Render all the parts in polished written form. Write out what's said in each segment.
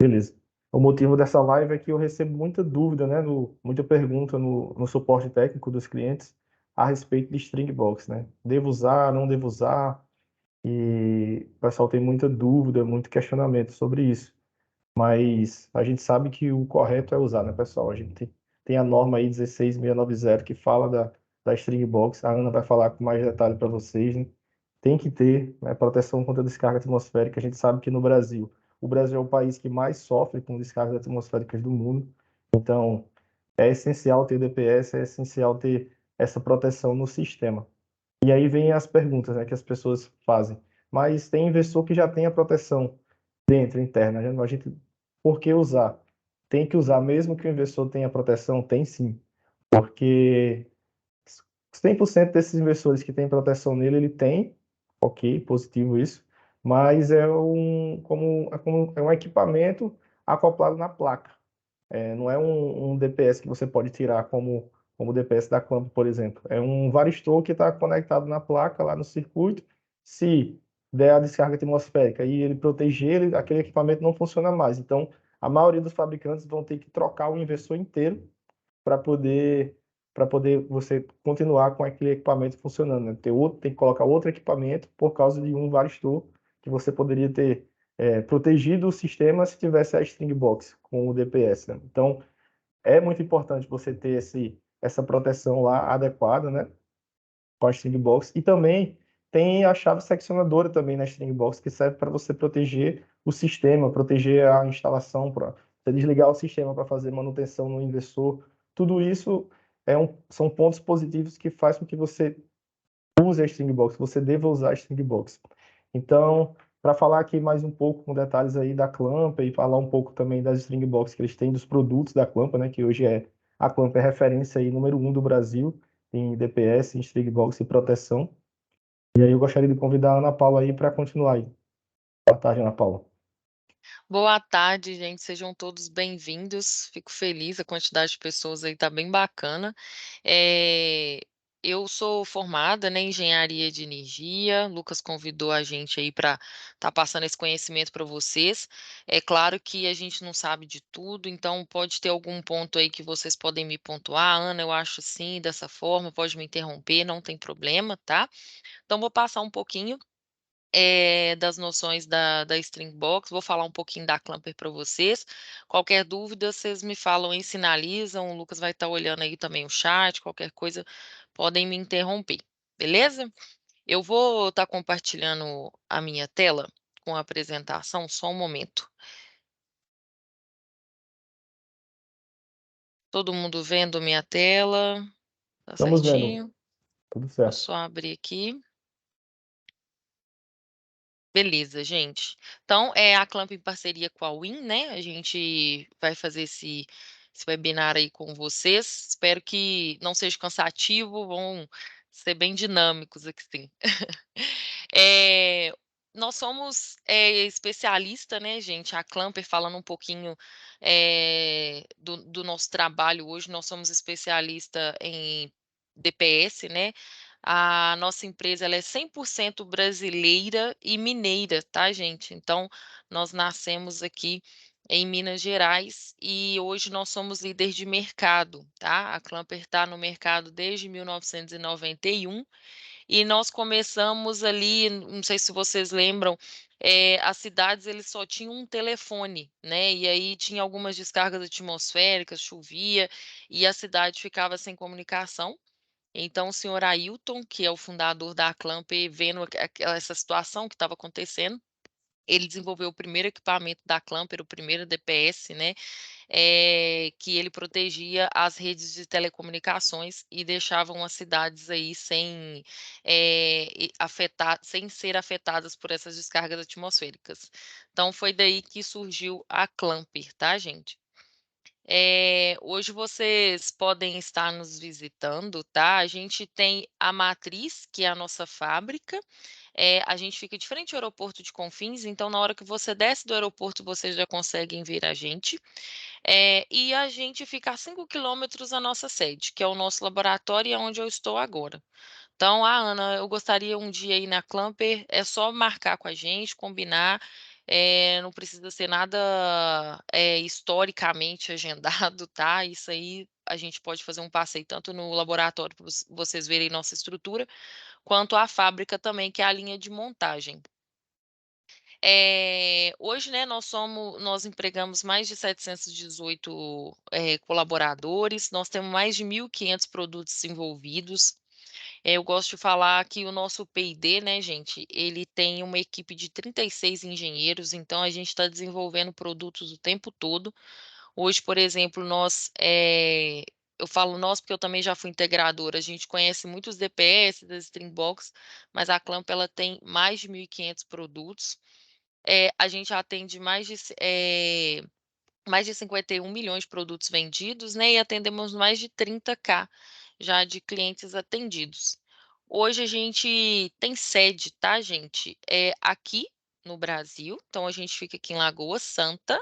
Beleza. O motivo dessa live é que eu recebo muita dúvida, né, muita pergunta no suporte técnico dos clientes a respeito de string box, né? Devo usar, não devo usar? E o pessoal tem muita dúvida, muito questionamento sobre isso. Mas a gente sabe que o correto é usar, né, pessoal? A gente tem a norma aí 16690 que fala da string box. A Ana vai falar com mais detalhe para vocês, né? Tem que ter, né, proteção contra descarga atmosférica. A gente sabe que no Brasil, o Brasil é o país que mais sofre com descargas atmosféricas do mundo. Então, é essencial ter DPS, é essencial ter essa proteção no sistema. E aí vem as perguntas, né, que as pessoas fazem. Mas tem investidor que já tem a proteção dentro, interna. A gente, por que usar? Tem que usar, mesmo que o investidor tenha proteção? Tem sim. Porque 100% desses investidores que têm proteção nele, ele tem, ok, positivo isso, mas é um equipamento acoplado na placa. Não é um DPS que você pode tirar como o DPS da Clamp, por exemplo. É um varistor que está conectado na placa, lá no circuito. Se der a descarga atmosférica e ele proteger, aquele equipamento não funciona mais. Então, a maioria dos fabricantes vão ter que trocar o inversor inteiro para poder você continuar com aquele equipamento funcionando, né? Tem que colocar outro equipamento por causa de um varistor que você poderia ter protegido o sistema se tivesse a string box com o DPS, né? Então, é muito importante você ter essa proteção lá adequada, né? Com a string box. E também tem a chave seccionadora também na string box, que serve para você proteger o sistema, proteger a instalação, para você desligar o sistema para fazer manutenção no inversor. Tudo isso são pontos positivos que faz com que você use a string box, você deva usar a string box. Então, para falar aqui mais um pouco com detalhes aí da Clamp e falar um pouco também das string box que eles têm, dos produtos da Clamp, né, que hoje a Clamp é referência aí número 1 do Brasil em DPS, em string box e proteção. E aí eu gostaria de convidar a Ana Paula aí para continuar aí. Boa tarde, Ana Paula. Boa tarde, gente. Sejam todos bem-vindos. Fico feliz, a quantidade de pessoas aí tá bem bacana. É, Eu sou formada, né, em engenharia de energia. Lucas convidou a gente aí para estar passando esse conhecimento para vocês. É claro que a gente não sabe de tudo, então pode ter algum ponto aí que vocês podem me pontuar. Ana, eu acho assim, dessa forma, pode me interromper, não tem problema, tá? Então vou passar um pouquinho das noções da String Box. Vou falar um pouquinho da Clamper para vocês. Qualquer dúvida, vocês me falam e sinalizam. O Lucas vai estar olhando aí também o chat. Qualquer coisa, podem me interromper, beleza? Eu vou estar compartilhando a minha tela com a apresentação, só um momento. Todo mundo vendo minha tela? Tá Estamos vendo. certinho? Tudo Vou certo. só abrir aqui. Beleza, gente. Então, é a Clamp em parceria com a Win, né? A gente vai fazer esse webinar aí com vocês. Espero que não seja cansativo, vão ser bem dinâmicos aqui, sim. É, Nós somos especialista, né, gente? A Clamper, falando um pouquinho do nosso trabalho hoje, nós somos especialista em DPS, né? A nossa empresa ela é 100% brasileira e mineira, tá, gente? Então, nós nascemos aqui em Minas Gerais e hoje nós somos líder de mercado, tá? A Clamper está no mercado desde 1991 e nós começamos ali, não sei se vocês lembram, as cidades eles só tinham um telefone, né? E aí tinha algumas descargas atmosféricas, chovia e a cidade ficava sem comunicação. Então, o senhor Ailton, que é o fundador da Clamp, vendo essa situação que estava acontecendo, ele desenvolveu o primeiro equipamento da Clamper, o primeiro DPS, né? Que ele protegia as redes de telecomunicações e deixavam as cidades aí sem ser afetadas por essas descargas atmosféricas. Então, foi daí que surgiu a Clamper, tá, gente? Hoje vocês podem estar nos visitando, tá? A gente tem a Matriz, que é a nossa fábrica. A gente fica de frente ao aeroporto de Confins, então na hora que você desce do aeroporto, vocês já conseguem ver a gente. E a gente fica a 5 quilômetros da nossa sede, que é o nosso laboratório e é onde eu estou agora. Então, Ana, eu gostaria um dia aí na Clamper, é só marcar com a gente, combinar. não precisa ser nada historicamente agendado, tá? Isso aí a gente pode fazer um passeio tanto no laboratório para vocês verem nossa estrutura, quanto a fábrica também, que é a linha de montagem. Hoje, né, nós empregamos mais de 718 colaboradores, nós temos mais de 1.500 produtos desenvolvidos. Eu gosto de falar que o nosso P&D, né, gente, ele tem uma equipe de 36 engenheiros, então a gente está desenvolvendo produtos o tempo todo. Hoje, por exemplo, eu falo nós porque eu também já fui integradora, a gente conhece muitos DPS das Stringbox, mas a Clamp ela tem mais de 1.500 produtos. A gente atende mais de 51 milhões de produtos vendidos, né? E atendemos mais de 30K já de clientes atendidos. Hoje a gente tem sede, tá, gente? Aqui no Brasil, então a gente fica aqui em Lagoa Santa,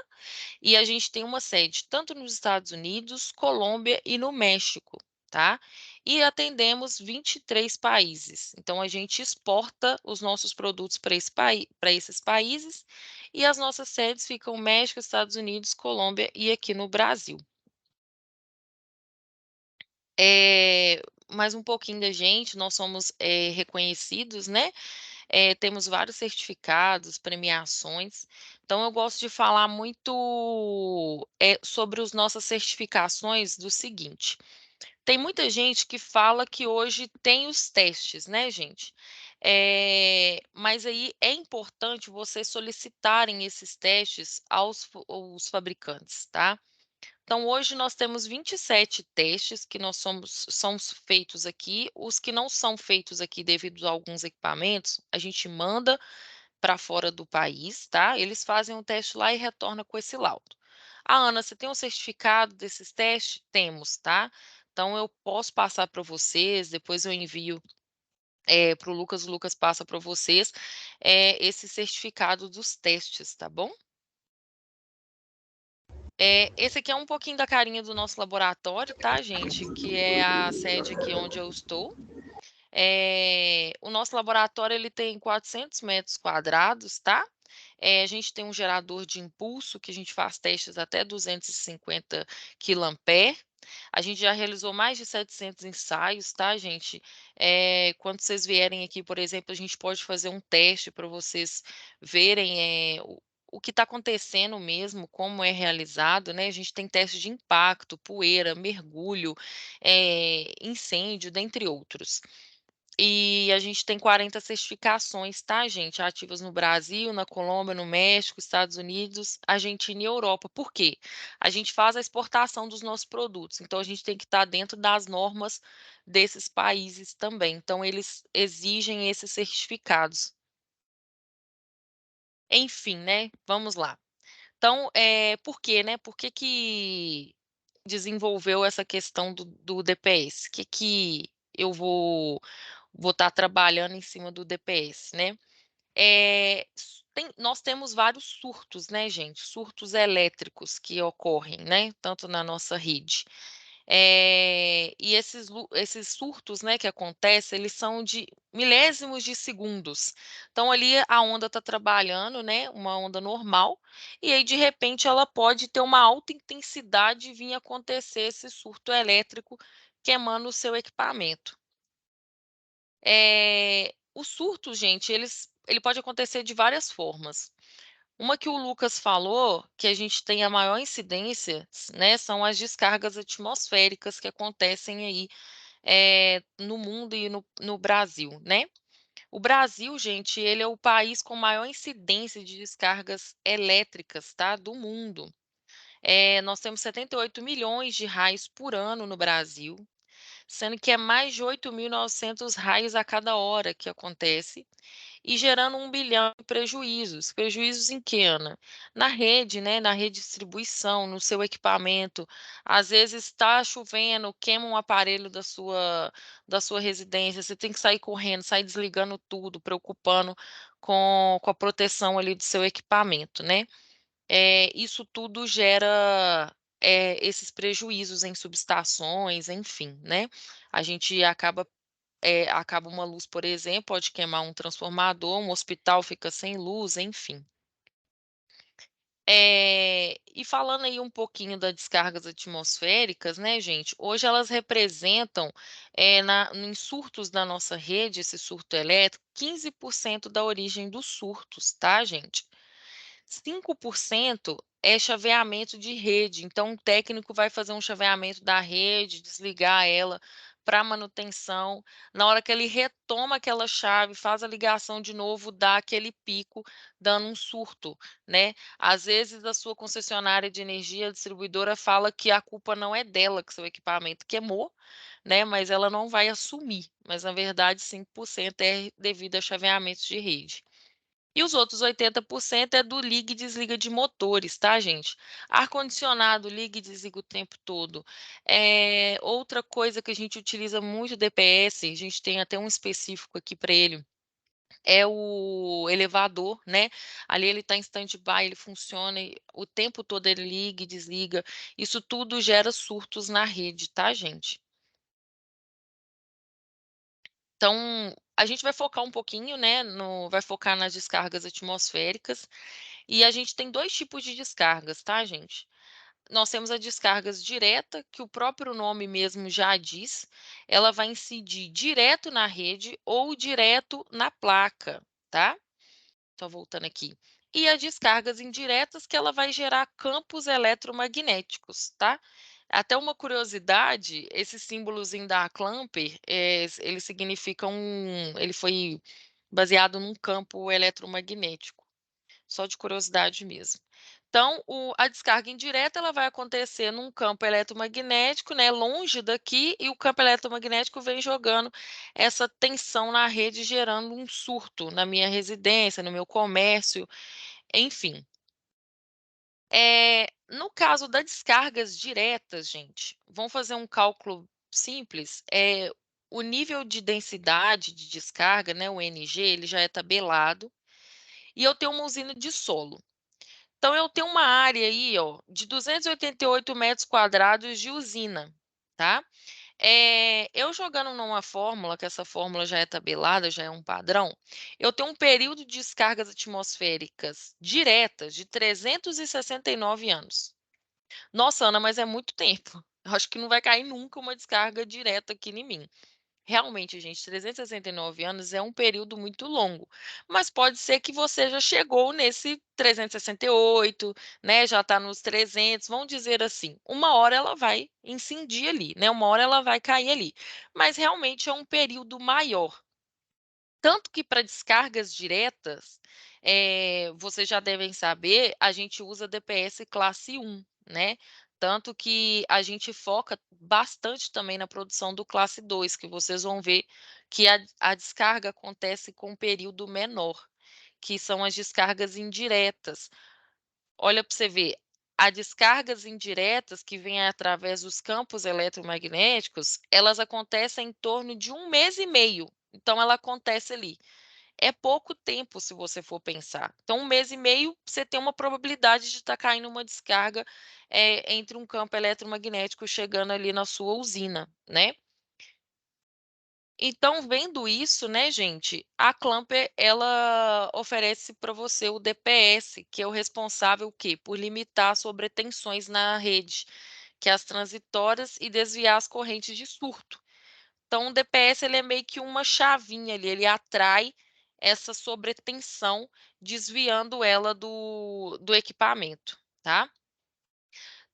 e a gente tem uma sede tanto nos Estados Unidos, Colômbia e no México, tá? E atendemos 23 países. Então a gente exporta os nossos produtos para esses países e as nossas sedes ficam no México, Estados Unidos, Colômbia e aqui no Brasil. É, mais um pouquinho da gente, nós somos reconhecidos, né? Temos vários certificados, premiações. Então, eu gosto de falar muito sobre as nossas certificações do seguinte. Tem muita gente que fala que hoje tem os testes, né, gente? Mas aí é importante vocês solicitarem esses testes aos fabricantes, tá? Então, hoje nós temos 27 testes que são feitos aqui. Os que não são feitos aqui devido a alguns equipamentos, a gente manda para fora do país, tá? Eles fazem um teste lá e retornam com esse laudo. Ana, você tem um certificado desses testes? Temos, tá? Então, eu posso passar para vocês, depois eu envio para o Lucas passa para vocês esse certificado dos testes, tá bom? Esse aqui é um pouquinho da carinha do nosso laboratório, tá, gente? Que é a sede aqui onde eu estou. O nosso laboratório ele tem 400 metros quadrados, tá? A gente tem um gerador de impulso que a gente faz testes até 250 kA. A gente já realizou mais de 700 ensaios, tá, gente? Quando vocês vierem aqui, por exemplo, a gente pode fazer um teste para vocês verem o que está acontecendo mesmo, como é realizado, né? A gente tem teste de impacto, poeira, mergulho, incêndio, dentre outros. E a gente tem 40 certificações, tá, gente? Ativas no Brasil, na Colômbia, no México, Estados Unidos, Argentina e Europa. Por quê? A gente faz a exportação dos nossos produtos, então a gente tem que estar dentro das normas desses países também. Então, eles exigem esses certificados. Enfim, né? Vamos lá. Então, por quê, né? Por que que desenvolveu essa questão do DPS? O que que eu vou estar trabalhando em cima do DPS, né? Nós temos vários surtos, né, gente? Surtos elétricos que ocorrem, né? Tanto na nossa rede. E esses surtos, né, que acontecem, eles são de milésimos de segundos. Então, ali a onda está trabalhando, né, uma onda normal, e aí, de repente, ela pode ter uma alta intensidade e vir acontecer esse surto elétrico queimando o seu equipamento. O surto, gente, ele pode acontecer de várias formas. Uma que o Lucas falou, que a gente tem a maior incidência, né, são as descargas atmosféricas que acontecem aí no mundo e no Brasil, né? O Brasil, gente, ele é o país com maior incidência de descargas elétricas, tá, do mundo. Nós temos 78 milhões de raios por ano no Brasil, sendo que é mais de 8.900 raios a cada hora que acontece, e gerando 1 bilhão de prejuízos. Prejuízos em que, Ana? Na rede, né? Na rede de distribuição, no seu equipamento. Às vezes está chovendo, queima um aparelho da sua residência, você tem que sair correndo, sair desligando tudo, preocupando com a proteção ali do seu equipamento, né? Isso tudo gera esses prejuízos em subestações, enfim, né? A gente acaba uma luz, por exemplo, pode queimar um transformador, um hospital fica sem luz, enfim. E falando aí um pouquinho das descargas atmosféricas, né, gente? Hoje elas representam, em surtos da nossa rede, esse surto elétrico, 15% da origem dos surtos, tá, gente? 5% é chaveamento de rede, então o técnico vai fazer um chaveamento da rede, desligar ela para manutenção. Na hora que ele retoma aquela chave, faz a ligação de novo, dá aquele pico, dando um surto, né? Às vezes a sua concessionária de energia, a distribuidora, fala que a culpa não é dela, que seu equipamento queimou, né? Mas ela não vai assumir. Mas na verdade, 5% é devido a chaveamentos de rede. E os outros 80% é do liga e desliga de motores, tá, gente? Ar-condicionado liga e desliga o tempo todo. Outra coisa que a gente utiliza muito DPS, a gente tem até um específico aqui para ele, é o elevador, né? Ali ele está em stand-by, ele funciona o tempo todo, ele liga e desliga. Isso tudo gera surtos na rede, tá, gente? Então, a gente vai focar um pouquinho, né, vai focar nas descargas atmosféricas. E a gente tem 2 tipos de descargas, tá, gente? Nós temos a descargas direta, que o próprio nome mesmo já diz, ela vai incidir direto na rede ou direto na placa, tá? Só voltando aqui. E as descargas indiretas, que ela vai gerar campos eletromagnéticos, tá? Até uma curiosidade, esse símbolozinho da Clamper, ele significa ele foi baseado num campo eletromagnético. Só de curiosidade mesmo. Então, a descarga indireta ela vai acontecer num campo eletromagnético, né, longe daqui, e o campo eletromagnético vem jogando essa tensão na rede, gerando um surto na minha residência, no meu comércio, enfim. No caso das descargas diretas, gente, vamos fazer um cálculo simples. O nível de densidade de descarga, né, o NG, ele já é tabelado, e eu tenho uma usina de solo. Então, eu tenho uma área aí, ó, de 288 metros quadrados de usina, tá? Eu jogando numa fórmula, que essa fórmula já é tabelada, já é um padrão, eu tenho um período de descargas atmosféricas diretas de 369 anos. Nossa, Ana, mas é muito tempo. Eu acho que não vai cair nunca uma descarga direta aqui em mim. Realmente, gente, 369 anos é um período muito longo, mas pode ser que você já chegou nesse 368, né? Já está nos 300, vamos dizer assim. Uma hora ela vai incidir ali, né? Uma hora ela vai cair ali, mas realmente é um período maior. Tanto que para descargas diretas, vocês já devem saber, a gente usa DPS classe 1, né? Tanto que a gente foca bastante também na produção do classe 2, que vocês vão ver que a descarga acontece com um período menor, que são as descargas indiretas. Olha para você ver, as descargas indiretas que vêm através dos campos eletromagnéticos, elas acontecem em torno de 1 mês e meio. Então, ela acontece ali. É pouco tempo, se você for pensar. Então, 1 mês e meio, você tem uma probabilidade de estar caindo uma descarga entre um campo eletromagnético chegando ali na sua usina, né? Então, vendo isso, né, gente, a Clamper, ela oferece para você o DPS, que é o responsável, o quê? Por limitar as sobretensões na rede, que é as transitórias, e desviar as correntes de surto. Então, o DPS ele é meio que uma chavinha ali, ele atrai essa sobretensão, desviando ela do equipamento, tá?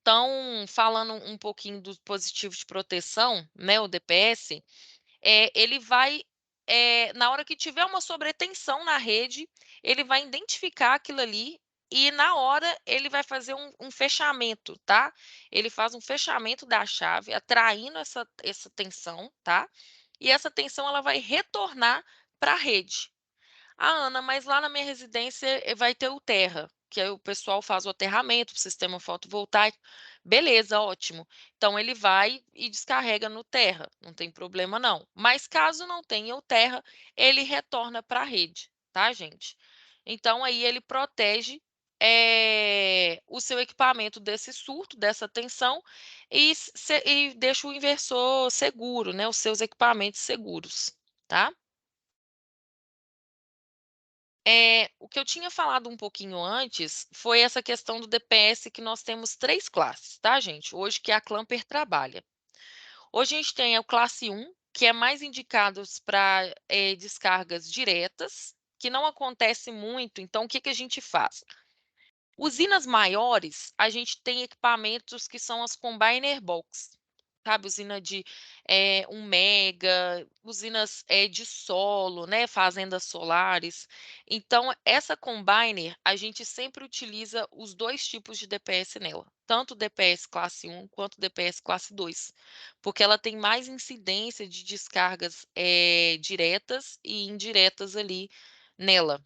Então, falando um pouquinho do dispositivo de proteção, né, o DPS, ele vai, na hora que tiver uma sobretensão na rede, ele vai identificar aquilo ali e na hora ele vai fazer um fechamento, tá? Ele faz um fechamento da chave, atraindo essa tensão, tá? E essa tensão ela vai retornar para a rede. Ah, Ana, mas lá na minha residência vai ter o terra, que aí o pessoal faz o aterramento, o sistema fotovoltaico. Beleza, ótimo. Então ele vai e descarrega no terra, não tem problema não. Mas caso não tenha o terra, ele retorna para a rede, tá, gente? Então aí ele protege o seu equipamento desse surto, dessa tensão, e deixa o inversor seguro, né? Os seus equipamentos seguros, tá? O que eu tinha falado um pouquinho antes foi essa questão do DPS, que nós temos 3 classes, tá, gente? Hoje que a Clamper trabalha. Hoje a gente tem o classe 1, que é mais indicados para descargas diretas, que não acontece muito. Então, o que que a gente faz? Usinas maiores, a gente tem equipamentos que são as combiner box, sabe? Usina de 1 mega, usinas de solo, né? Fazendas solares. Então, essa combiner, a gente sempre utiliza os 2 tipos de DPS nela, tanto o DPS classe 1 quanto o DPS classe 2, porque ela tem mais incidência de descargas diretas e indiretas ali nela,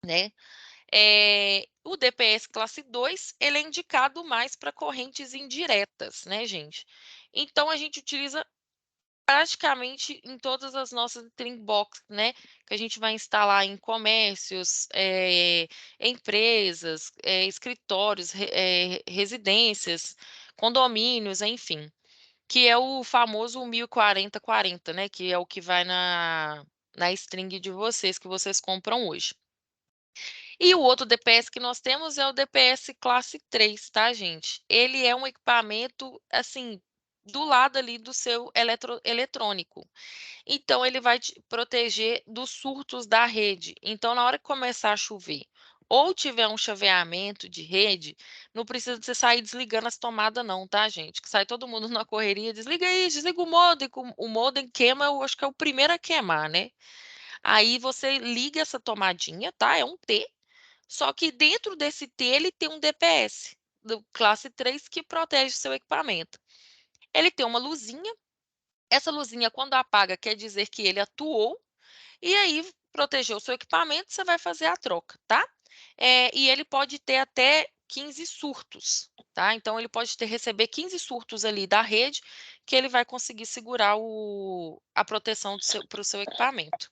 né? O DPS classe 2, ele é indicado mais para correntes indiretas, né, gente? Então, a gente utiliza praticamente em todas as nossas string box, né? Que a gente vai instalar em comércios, empresas, escritórios, residências, condomínios, enfim. Que é o famoso 1040-40, né? Que é o que vai na string de vocês, que vocês compram hoje. E o outro DPS que nós temos é o DPS classe 3, tá, gente? Ele é um equipamento, assim, do lado ali do seu eletrônico. Então, ele vai te proteger dos surtos da rede. Então, na hora que começar a chover ou tiver um chaveamento de rede, não precisa de você sair desligando as tomadas não, tá, gente? Que sai todo mundo na correria, desliga aí, desliga o modem. O modem queima, eu acho que é o primeiro a queimar, né? Aí você liga essa tomadinha, tá? É um T, só que dentro desse T ele tem um DPS, do classe 3, que protege o seu equipamento. Ele tem uma luzinha, essa luzinha quando apaga quer dizer que ele atuou, e aí protegeu o seu equipamento, você vai fazer a troca, tá? E ele pode ter até 15 surtos, tá? Então ele pode receber 15 surtos ali da rede, que ele vai conseguir segurar a proteção para o seu equipamento.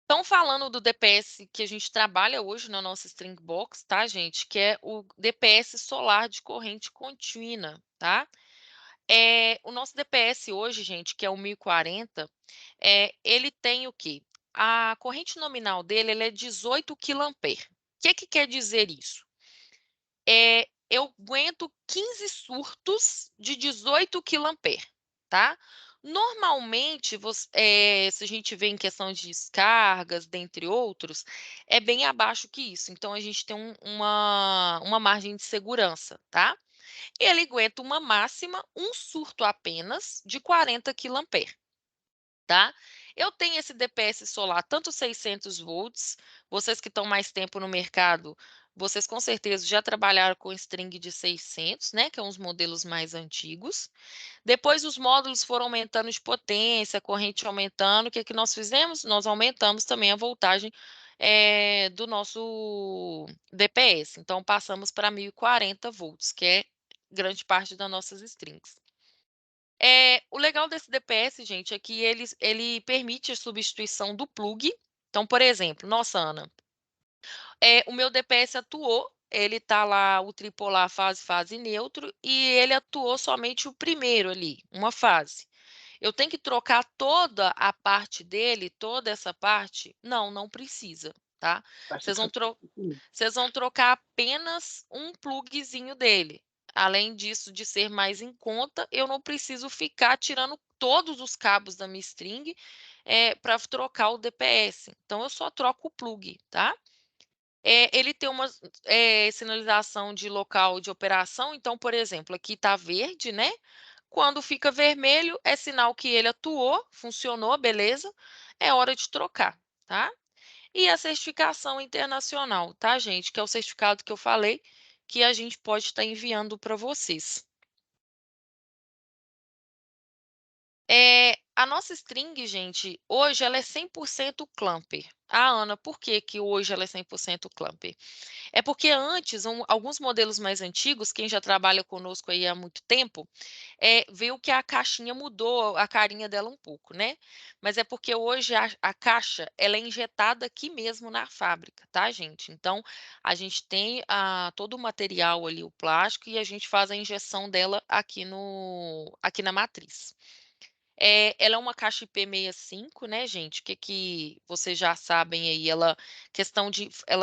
Então, falando do DPS que a gente trabalha hoje na nossa string box, tá, gente? Que é o DPS solar de corrente contínua, tá? O nosso DPS hoje, gente, que é o 1040, ele tem o quê? A corrente nominal dele ele é 18 kA. O que quer dizer isso? Eu aguento 15 surtos de 18 kA, tá? Normalmente, se a gente vê em questão de descargas, dentre outros, é bem abaixo que isso. Então, a gente tem uma margem de segurança, tá? E ele aguenta uma máxima, um surto apenas, de 40 kA, tá? Eu tenho esse DPS solar, tanto 600 volts, vocês que estão mais tempo no mercado, vocês com certeza já trabalharam com string de 600, né, que é uns modelos mais antigos. Depois os módulos foram aumentando de potência, a corrente aumentando, o que é que nós fizemos? Nós aumentamos também a voltagem do nosso DPS. Então, passamos para 1040 volts, que é grande parte das nossas strings. O legal desse DPS, gente, é que ele permite a substituição do plug. Então, por exemplo, nossa, Ana, o meu DPS atuou, ele está lá, o tripolar fase neutro, e ele atuou somente o primeiro ali, uma fase. Eu tenho que trocar toda a parte dele, toda essa parte? Não, não precisa, tá? Acho Vocês que vão, vocês vão trocar apenas um plugzinho dele. Além disso, de ser mais em conta, eu não preciso ficar tirando todos os cabos da minha string para trocar o DPS. Então, eu só troco o plug, tá? Ele tem uma sinalização de local de operação. Então, por exemplo, aqui está verde, né? Quando fica vermelho, é sinal que ele atuou, funcionou, beleza? É hora de trocar, tá? E a certificação internacional, tá, gente? Que é o certificado que eu falei que a gente pode estar enviando para vocês. A nossa string, gente, hoje ela é 100% clamper. Ah, Ana, por que que hoje ela é 100% clamper? É porque antes, alguns modelos mais antigos, quem já trabalha conosco aí há muito tempo, viu que a caixinha mudou a carinha dela um pouco, né? Mas é porque hoje a caixa ela é injetada aqui mesmo na fábrica, tá, gente? Então, a gente tem todo o material ali, o plástico, e a gente faz a injeção dela aqui na matriz. Ela é uma caixa IP65, né, gente, o que vocês já sabem aí, ela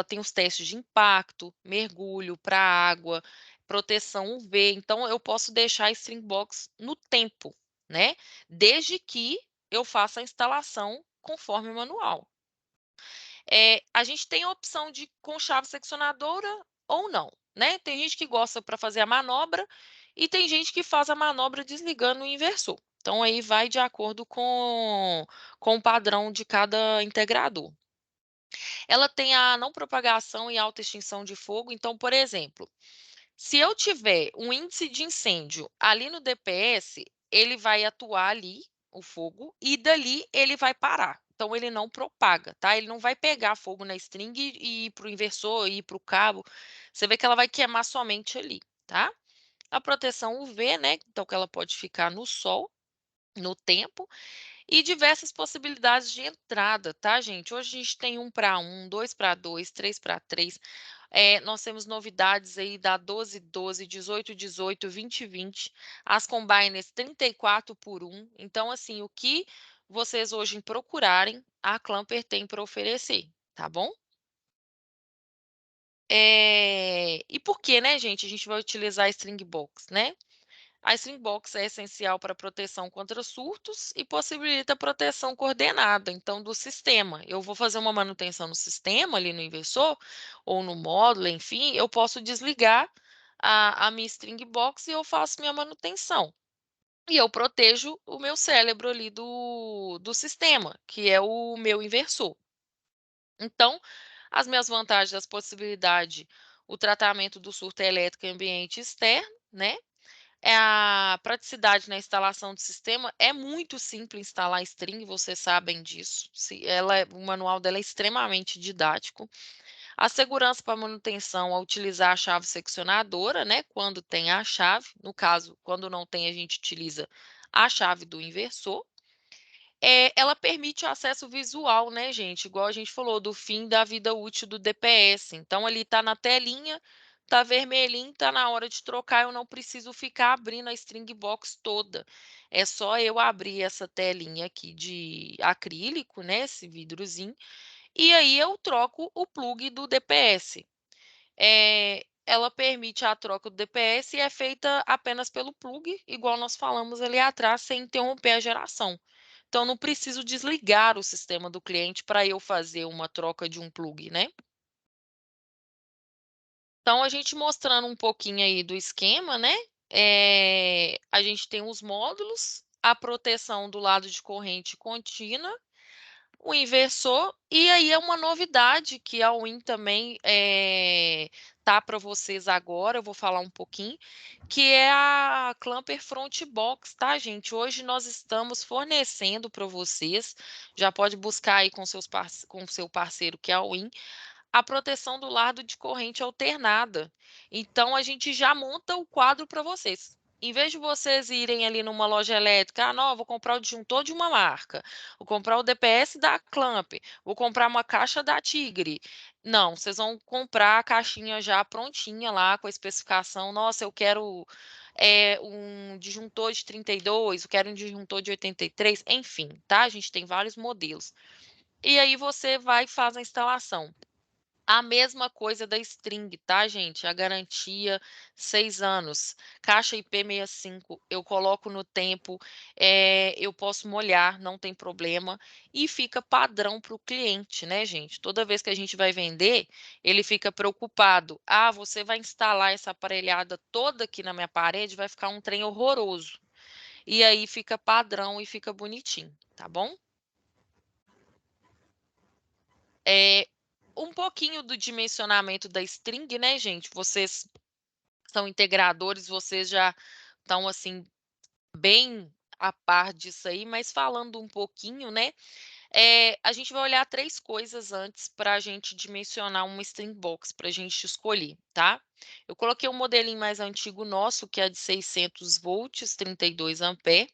tem os testes de impacto, mergulho para água, proteção UV, então eu posso deixar a string box no tempo, né, desde que eu faça a instalação conforme o manual. A gente tem a opção de com chave seccionadora ou não, né. Tem gente que gosta para fazer a manobra e tem gente que faz a manobra desligando o inversor. Então aí vai de acordo com o padrão de cada integrador. Ela tem a não propagação e alta extinção de fogo, então, por exemplo, se eu tiver um índice de incêndio ali no DPS, ele vai atuar ali, o fogo, e dali ele vai parar. Então ele não propaga, tá? Ele não vai pegar fogo na string e ir para o inversor, ir para o cabo. Você vê que ela vai queimar somente ali, tá? A proteção UV, né? Então que ela pode ficar no sol, no tempo, e diversas possibilidades de entrada, tá, gente? Hoje a gente tem 1 para 1, 2 para 2, 3 para 3. Nós temos novidades aí da 12/12, 18/18, 20/20, as combiners 34 por 1. Então, assim, o que vocês hoje procurarem, a Clamper tem para oferecer, tá bom? E por que, né, gente, a gente vai utilizar a String Box, né? A String Box é essencial para proteção contra surtos e possibilita proteção coordenada, então, do sistema. Eu vou fazer uma manutenção no sistema, ali no inversor, ou no módulo, enfim, eu posso desligar a minha String Box e eu faço minha manutenção. E eu protejo o meu cérebro ali do sistema, que é o meu inversor. Então, as minhas vantagens, as possibilidades, o tratamento do surto elétrico em ambiente externo, né? A praticidade na instalação do sistema é muito simples instalar string, vocês sabem disso. O manual dela é extremamente didático. A segurança para manutenção ao utilizar a chave seccionadora, né? Quando tem a chave, no caso, quando não tem, a gente utiliza a chave do inversor. Ela permite o acesso visual, né, gente? Igual a gente falou, do fim da vida útil do DPS. Então, ali está na telinha, está vermelhinho, está na hora de trocar, eu não preciso ficar abrindo a string box toda. É só eu abrir essa telinha aqui de acrílico, né, esse vidrozinho, e aí eu troco o plug do DPS. Ela permite a troca do DPS e é feita apenas pelo plug, igual nós falamos ali atrás, sem interromper a geração. Então, não preciso desligar o sistema do cliente para eu fazer uma troca de um plug, né? Então, a gente mostrando um pouquinho aí do esquema, né? A gente tem os módulos, a proteção do lado de corrente contínua, o inversor, e aí é uma novidade que a Win também tá para vocês agora, eu vou falar um pouquinho, que é a Clamper Front Box, tá, gente? Hoje nós estamos fornecendo para vocês, já pode buscar aí com com o seu parceiro, que é a Win, a proteção do lado de corrente alternada. Então, a gente já monta o quadro para vocês. Em vez de vocês irem ali numa loja elétrica, não, vou comprar o disjuntor de uma marca, vou comprar o DPS da Clamp, vou comprar uma caixa da Tigre. Não, vocês vão comprar a caixinha já prontinha lá, com a especificação. Nossa, eu quero um disjuntor de 32, eu quero um disjuntor de 83, enfim, tá? A gente tem vários modelos. E aí você vai e faz a instalação. A mesma coisa da string, tá, gente? A garantia, 6 anos. Caixa IP65, eu coloco no tempo, eu posso molhar, não tem problema. E fica padrão para o cliente, né, gente? Toda vez que a gente vai vender, ele fica preocupado. Ah, você vai instalar essa aparelhada toda aqui na minha parede, vai ficar um trem horroroso. E aí fica padrão e fica bonitinho, tá bom? É, um pouquinho do dimensionamento da string, né, gente? Vocês são integradores, vocês já estão assim bem a par disso aí, mas falando um pouquinho, né? A gente vai olhar 3 coisas antes para a gente dimensionar uma string box, para a gente escolher, tá? Eu coloquei um modelinho mais antigo nosso, que é de 600 volts, 32 ampere.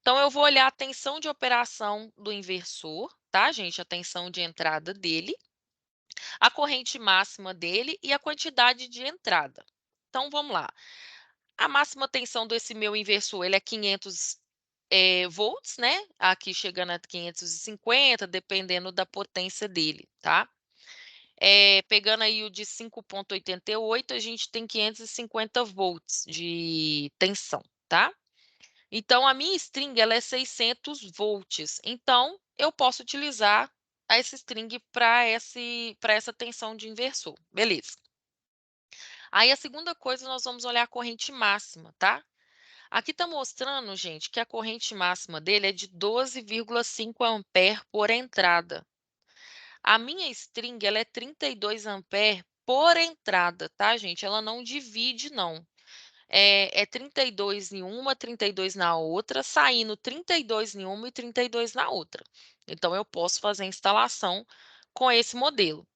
Então, eu vou olhar a tensão de operação do inversor, tá, gente? A tensão de entrada dele, a corrente máxima dele e a quantidade de entrada. Então, vamos lá. A máxima tensão desse meu inversor, ele é 500 volts, né? Aqui chegando a 550, dependendo da potência dele, tá? Pegando aí o de 5,88, a gente tem 550 volts de tensão, tá? Então, a minha string ela é 600 volts. Então, eu posso utilizar essa string para essa tensão de inversor. Beleza. Aí, a segunda coisa, nós vamos olhar a corrente máxima, tá? Aqui está mostrando, gente, que a corrente máxima dele é de 12,5 ampere por entrada. A minha string ela é 32 ampere por entrada, tá, gente? Ela não divide, não. É 32 em uma, 32 na outra, saindo 32 em uma e 32 na outra. Então, eu posso fazer a instalação com esse modelo.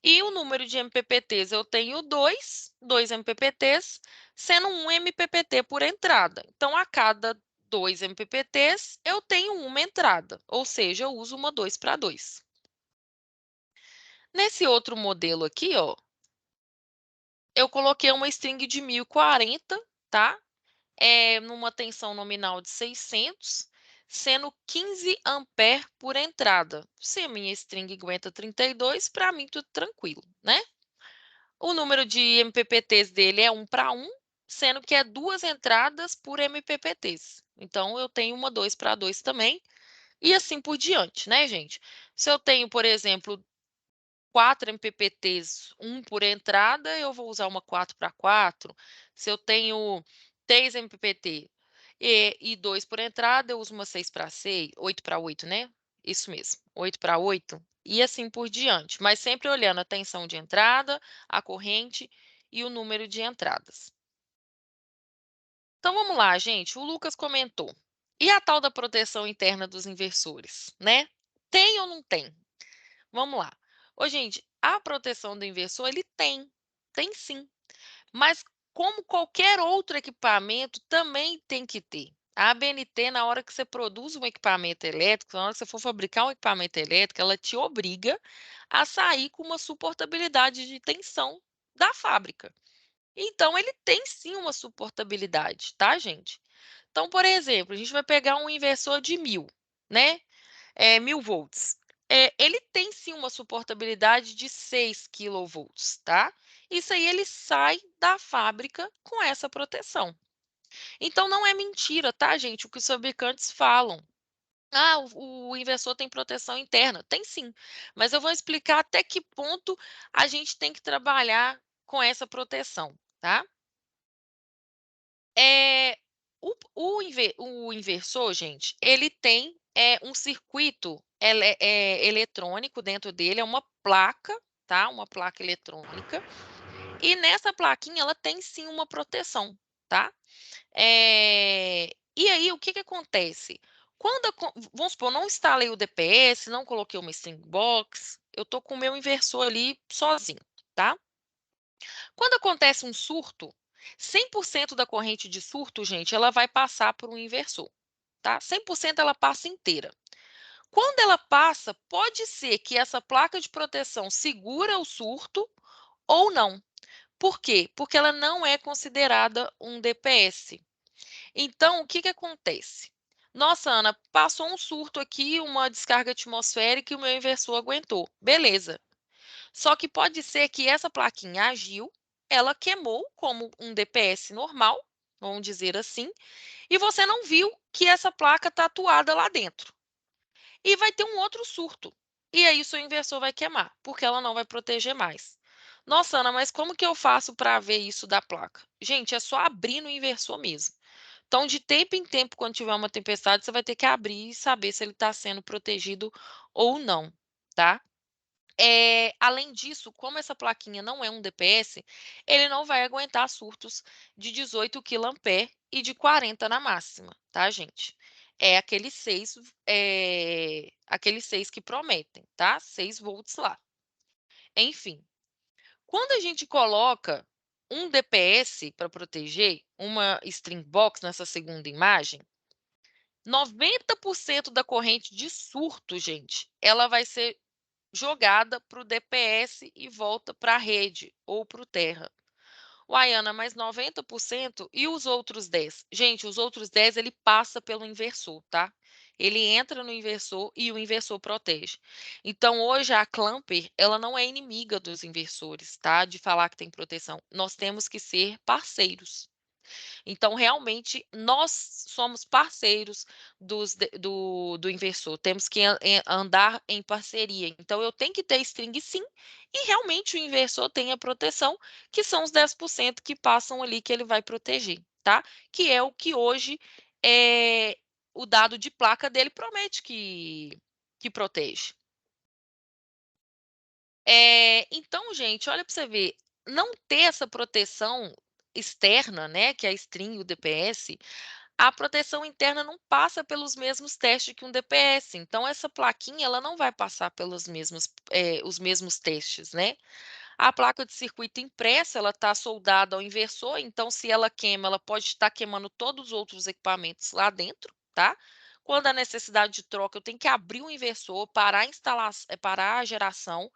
E o número de MPPTs, eu tenho dois MPPTs, sendo um MPPT por entrada. Então, a cada 2 MPPTs, eu tenho uma entrada, ou seja, eu uso uma 2 para 2. Nesse outro modelo aqui, ó, eu coloquei uma string de 1040, tá? Numa tensão nominal de 600, sendo 15 ampere por entrada. Se a minha string aguenta 32, para mim tudo tranquilo, né? O número de MPPTs dele é 1 para 1, sendo que é 2 entradas por MPPTs. Então, eu tenho uma 2 para 2 também, e assim por diante, né, gente? Se eu tenho, por exemplo, 4 MPPTs, 1 por entrada, eu vou usar uma 4 para 4. Se eu tenho 3 MPPT e 2 por entrada, eu uso uma 6 para 6, 8 para 8, né? Isso mesmo, 8 para 8 e assim por diante. Mas sempre olhando a tensão de entrada, a corrente e o número de entradas. Então vamos lá, gente. O Lucas comentou. E a tal da proteção interna dos inversores, né? Tem ou não tem? Vamos lá. Ô, gente, a proteção do inversor, ele tem sim. Mas como qualquer outro equipamento, também tem que ter. A ABNT, na hora que você produz um equipamento elétrico, na hora que você for fabricar um equipamento elétrico, ela te obriga a sair com uma suportabilidade de tensão da fábrica. Então, ele tem sim uma suportabilidade, tá, gente? Então, por exemplo, a gente vai pegar um inversor de 1000, né? 1000 volts. Ele tem sim uma suportabilidade de 6 kV, tá? Isso aí ele sai da fábrica com essa proteção. Então não é mentira, tá, gente? O que os fabricantes falam. Ah, o inversor tem proteção interna. Tem sim, mas eu vou explicar até que ponto a gente tem que trabalhar com essa proteção, tá? É, o inversor, gente, ele tem um circuito eletrônico dentro dele, é uma placa, tá? Uma placa eletrônica. E nessa plaquinha, ela tem sim uma proteção, tá? E aí, o que que acontece? Vamos supor, não instalei o DPS, não coloquei uma string box, eu tô com o meu inversor ali sozinho, tá? Quando acontece um surto, 100% da corrente de surto, gente, ela vai passar por um inversor, tá? 100% ela passa inteira. Quando ela passa, pode ser que essa placa de proteção segura o surto ou não. Por quê? Porque ela não é considerada um DPS. Então, o que que acontece? Nossa, Ana, passou um surto aqui, uma descarga atmosférica e o meu inversor aguentou. Beleza. Só que pode ser que essa plaquinha agiu, ela queimou como um DPS normal, vamos dizer assim, e você não viu que essa placa está atuada lá dentro. E vai ter um outro surto. E aí o seu inversor vai queimar, porque ela não vai proteger mais. Nossa, Ana, mas como que eu faço para ver isso da placa? Gente, é só abrir no inversor mesmo. Então, de tempo em tempo, quando tiver uma tempestade, você vai ter que abrir e saber se ele está sendo protegido ou não, tá? Além disso, como essa plaquinha não é um DPS, ele não vai aguentar surtos de 18 kA e de 40 na máxima, tá, gente? Aqueles 6 que prometem, tá? 6 volts lá. Enfim, quando a gente coloca um DPS para proteger, uma string box nessa segunda imagem, 90% da corrente de surto, gente, ela vai ser jogada para o DPS e volta para a rede ou para o terra. Uai, Ana, mas 90% e os outros 10? Gente, os outros 10 ele passa pelo inversor, tá? Ele entra no inversor e o inversor protege. Então, hoje a Clamper, ela não é inimiga dos inversores, tá? De falar que tem proteção. Nós temos que ser parceiros. Então, realmente, nós somos parceiros do inversor, temos que andar em parceria. Então, eu tenho que ter string sim, e realmente o inversor tem a proteção, que são os 10% que passam ali que ele vai proteger, tá? Que é o que hoje o dado de placa dele promete que protege. Então, gente, olha para você ver, não ter essa proteção externa, né, que é a string e o DPS, a proteção interna não passa pelos mesmos testes que um DPS. Então, essa plaquinha ela não vai passar pelos mesmos, os mesmos testes, né? A placa de circuito impressa, ela está soldada ao inversor, então se ela queima, ela pode estar queimando todos os outros equipamentos lá dentro, tá? Quando há necessidade de troca, eu tenho que abrir o inversor, parar a instalação, parar a geração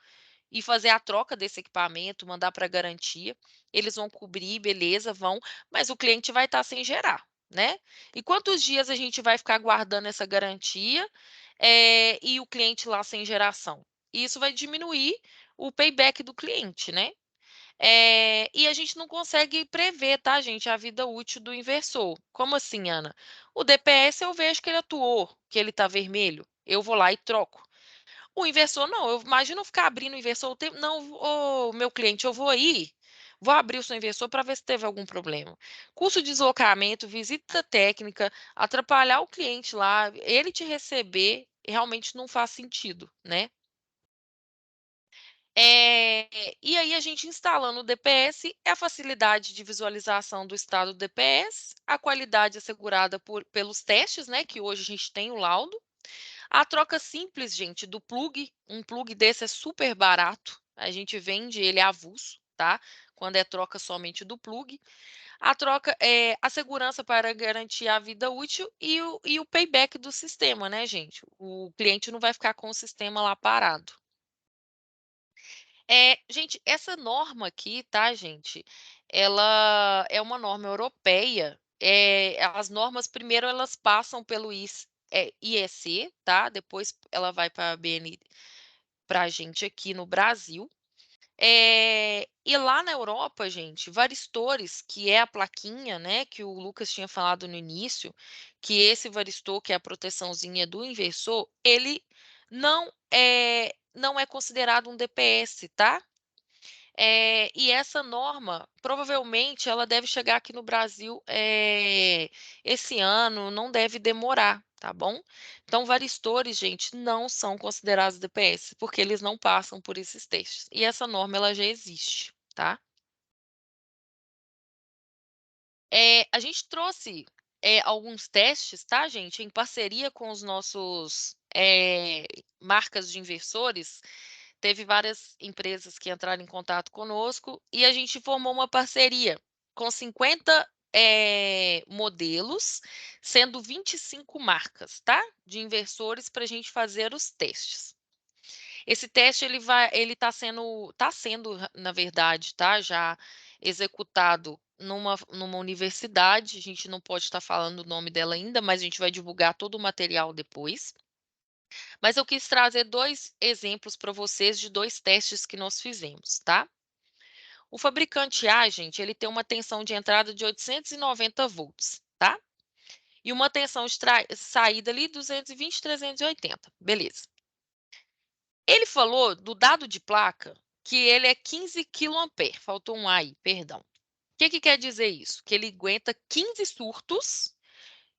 e fazer a troca desse equipamento, mandar para garantia. Eles vão cobrir, beleza, vão, mas o cliente vai estar sem gerar, né? E quantos dias a gente vai ficar guardando essa garantia e o cliente lá sem geração? Isso vai diminuir o payback do cliente, né? E a gente não consegue prever, tá, gente, a vida útil do inversor. Como assim, Ana? O DPS eu vejo que ele atuou, que ele está vermelho, eu vou lá e troco. O inversor não, eu imagino eu ficar abrindo o inversor o tempo. Não, ô, meu cliente, eu vou aí, vou abrir o seu inversor para ver se teve algum problema. Custo de deslocamento, visita técnica, atrapalhar o cliente lá, ele te receber, realmente não faz sentido, né? E aí, a gente instalando o DPS, é a facilidade de visualização do estado do DPS, a qualidade assegurada pelos testes, né? Que hoje a gente tem o laudo. A troca simples, gente, do plug, um plug desse é super barato. A gente vende ele avulso, tá? Quando é troca somente do plug. A troca é a segurança para garantir a vida útil e o payback do sistema, né, gente? O cliente não vai ficar com o sistema lá parado. Gente, essa norma aqui, tá, gente? Ela é uma norma europeia. As normas, primeiro, elas passam pelo IEC, tá? Depois ela vai para a BN, para a gente aqui no Brasil. E lá na Europa, gente, varistores, que é a plaquinha, né, que o Lucas tinha falado no início, que esse varistor, que é a proteçãozinha do inversor, ele não é considerado um DPS, tá? E essa norma, provavelmente, ela deve chegar aqui no Brasil esse ano, não deve demorar, tá bom? Então, varistores, gente, não são considerados DPS, porque eles não passam por esses testes. E essa norma, ela já existe, tá? A gente trouxe alguns testes, tá, gente? Em parceria com os nossos marcas de inversores, teve várias empresas que entraram em contato conosco e a gente formou uma parceria com 50 modelos, sendo 25 marcas, tá? De inversores para a gente fazer os testes. Esse teste ele está sendo, na verdade, tá? Já executado numa universidade. A gente não pode estar falando o nome dela ainda, mas a gente vai divulgar todo o material depois. Mas eu quis trazer 2 exemplos para vocês de 2 testes que nós fizemos, tá? O fabricante A, gente, ele tem uma tensão de entrada de 890 volts, tá? E uma tensão de saída ali 220, 380, beleza. Ele falou do dado de placa que ele é 15 kA, faltou um A aí, perdão. O que quer dizer isso? Que ele aguenta 15 surtos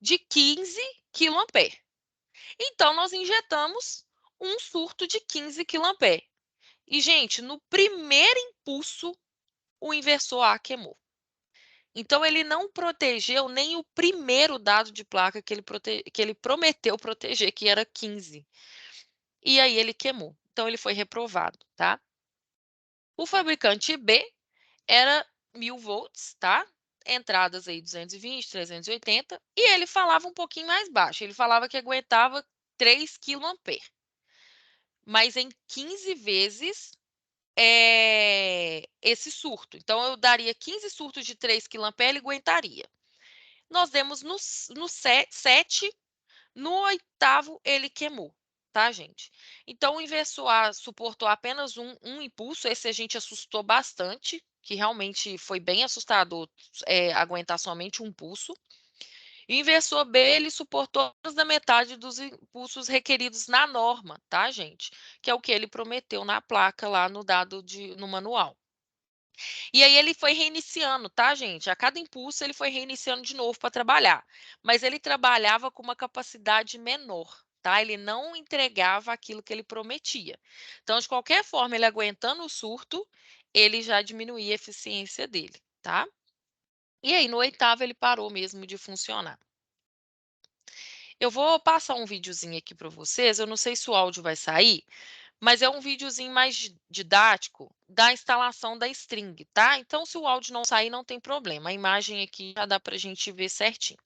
de 15 kA. Então, nós injetamos um surto de 15 kA. E, gente, no primeiro impulso, o inversor A queimou. Então, ele não protegeu nem o primeiro dado de placa que ele prometeu proteger, que era 15. E aí ele queimou. Então, ele foi reprovado, tá? O fabricante B era 1000 volts, tá? Entradas aí 220, 380, e ele falava um pouquinho mais baixo. Ele falava que aguentava 3 kA, mas em 15 vezes esse surto. Então, eu daria 15 surtos de 3 kA, ele aguentaria. Nós demos no 7, no 8º ele queimou, tá, gente? Então, o inversor A suportou apenas um impulso, esse a gente assustou bastante, que realmente foi bem assustador, aguentar somente um pulso. E o inversor B, ele suportou menos da metade dos impulsos requeridos na norma, tá, gente? Que é o que ele prometeu na placa lá no manual. E aí ele foi reiniciando, tá, gente? A cada impulso ele foi reiniciando de novo para trabalhar. Mas ele trabalhava com uma capacidade menor, tá? Ele não entregava aquilo que ele prometia. Então, de qualquer forma, ele aguentando o surto, ele já diminuía a eficiência dele, tá? E aí, no 8º, ele parou mesmo de funcionar. Eu vou passar um videozinho aqui para vocês. Eu não sei se o áudio vai sair, mas é um videozinho mais didático da instalação da string, tá? Então, se o áudio não sair, não tem problema. A imagem aqui já dá para a gente ver certinho.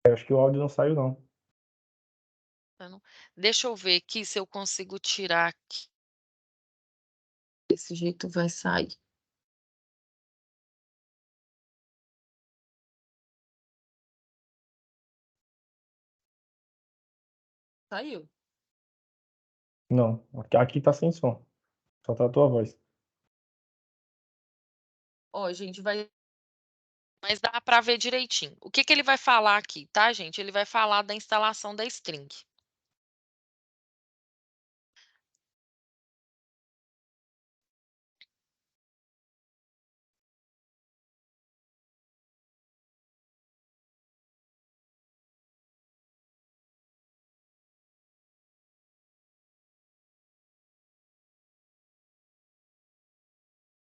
Eu acho que o áudio não saiu, não. Tá, não? Deixa eu ver aqui se eu consigo tirar aqui. Desse jeito vai sair. Saiu? Não, aqui tá sem som. Só tá a tua voz. Ó, gente, vai. Mas dá para ver direitinho. O que que ele vai falar aqui, tá, gente? Ele vai falar da instalação da string.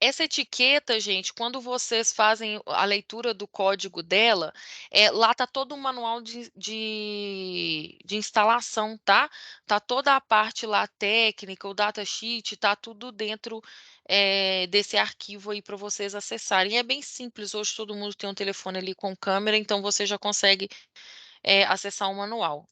Essa etiqueta, gente, quando vocês fazem a leitura do código dela, lá tá todo o manual de instalação, tá? Tá toda a parte lá técnica, o datasheet, tá tudo dentro desse arquivo aí para vocês acessarem. É bem simples, hoje todo mundo tem um telefone ali com câmera, então você já consegue acessar o manual.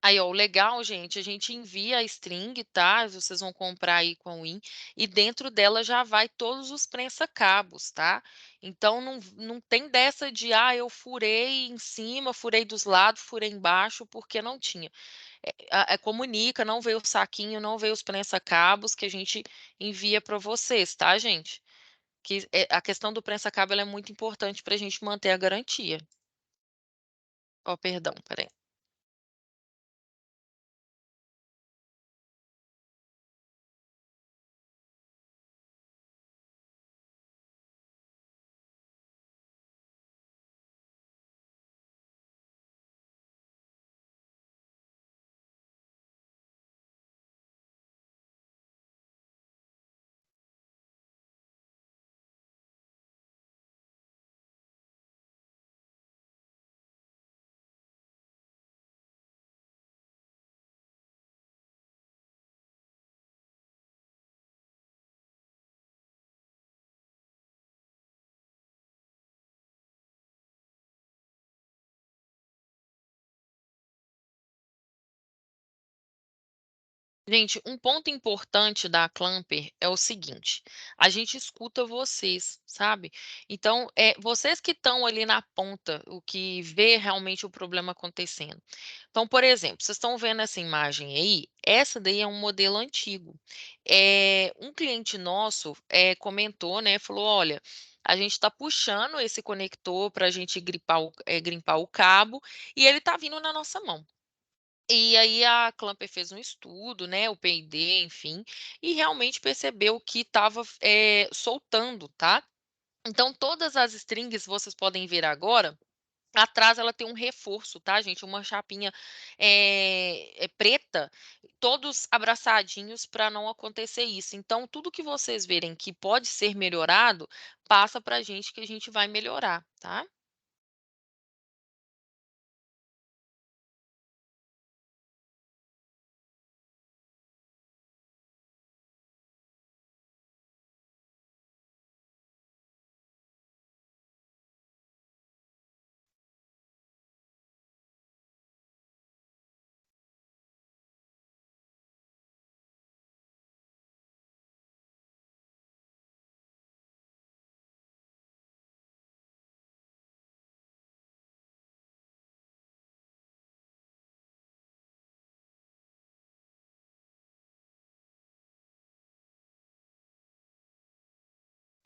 Aí, ó, o legal, gente, a gente envia a string, tá? Vocês vão comprar aí com a Win, e dentro dela já vai todos os prensa-cabos, tá? Então, não tem dessa de, eu furei em cima, furei dos lados, furei embaixo, porque não tinha. Comunica, não veio o saquinho, não veio os prensa-cabos que a gente envia para vocês, tá, gente? A questão do prensa-cabo ela é muito importante para a gente manter a garantia. Ó, perdão, peraí. Gente, um ponto importante da Clamper é o seguinte: a gente escuta vocês, sabe? Então, vocês que estão ali na ponta, o que vê realmente o problema acontecendo. Então, por exemplo, vocês estão vendo essa imagem aí? Essa daí é um modelo antigo. Um cliente nosso comentou, né? Falou: olha, a gente está puxando esse conector para a gente grimpar o cabo e ele está vindo na nossa mão. E aí a Clamper fez um estudo, né, o P&D, enfim, e realmente percebeu que estava soltando, tá? Então, todas as strings, vocês podem ver agora, atrás ela tem um reforço, tá, gente? Uma chapinha preta, todos abraçadinhos para não acontecer isso. Então, tudo que vocês verem que pode ser melhorado, passa para a gente que a gente vai melhorar, tá?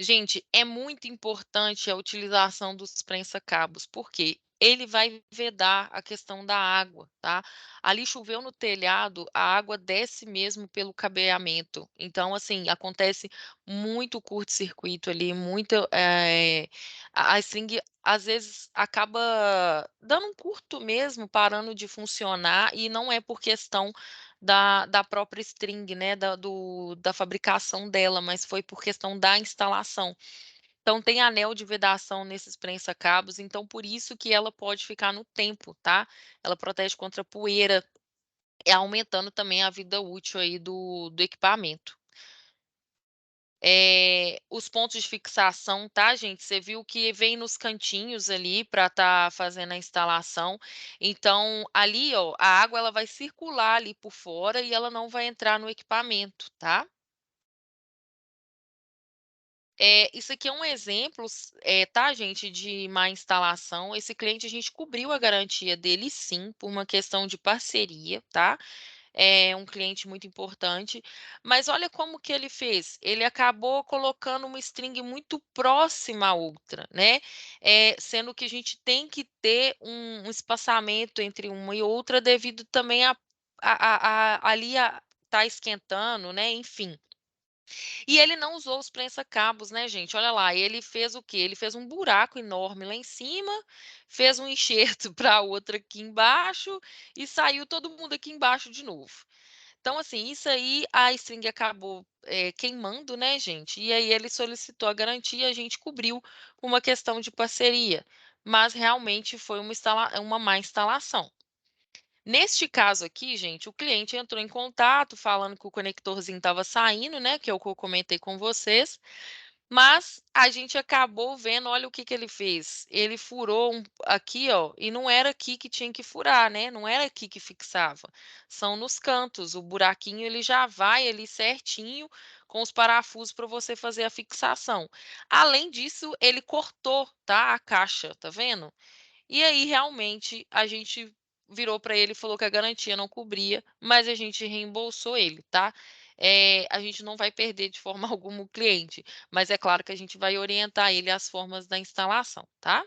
Gente, é muito importante a utilização dos prensa-cabos, porque ele vai vedar a questão da água, tá? Ali choveu no telhado, a água desce mesmo pelo cabeamento. Então, assim, acontece muito curto-circuito ali, muito, a string às vezes acaba dando um curto mesmo, parando de funcionar, e não é por questão da própria string, né, da fabricação dela, mas foi por questão da instalação. Então tem anel de vedação nesses prensa-cabos, então por isso que ela pode ficar no tempo, tá. Ela protege contra poeira, aumentando também a vida útil aí do equipamento. Os pontos de fixação, tá, gente, você viu que vem nos cantinhos ali para estar fazendo a instalação, então ali, ó, a água ela vai circular ali por fora e ela não vai entrar no equipamento, tá. Isso aqui é um exemplo, tá, gente, de má instalação. Esse cliente a gente cobriu a garantia dele sim, por uma questão de parceria, tá. É um cliente muito importante, mas olha como que ele fez, ele acabou colocando uma string muito próxima à outra, né, sendo que a gente tem que ter um espaçamento entre uma e outra devido também a ali a tá esquentando, né, enfim. E ele não usou os prensa-cabos, né, gente, olha lá, ele fez o quê? Ele fez um buraco enorme lá em cima, fez um enxerto para a outra aqui embaixo e saiu todo mundo aqui embaixo de novo. Então, assim, isso aí a string acabou, queimando, né, gente, e aí ele solicitou a garantia, a gente cobriu com uma questão de parceria, mas realmente foi uma má instalação. Neste caso aqui, gente, o cliente entrou em contato falando que o conectorzinho estava saindo, né, que é o que eu comentei com vocês, mas a gente acabou vendo, olha o que que ele fez, ele furou aqui, ó, e não era aqui que tinha que furar, né, não era aqui que fixava, são nos cantos, o buraquinho ele já vai ali certinho com os parafusos para você fazer a fixação. Além disso, ele cortou, tá, a caixa, tá vendo? E aí, realmente, a gente virou para ele e falou que a garantia não cobria, mas a gente reembolsou ele, tá. A gente não vai perder de forma alguma o cliente, mas é claro que a gente vai orientar ele às formas da instalação, tá.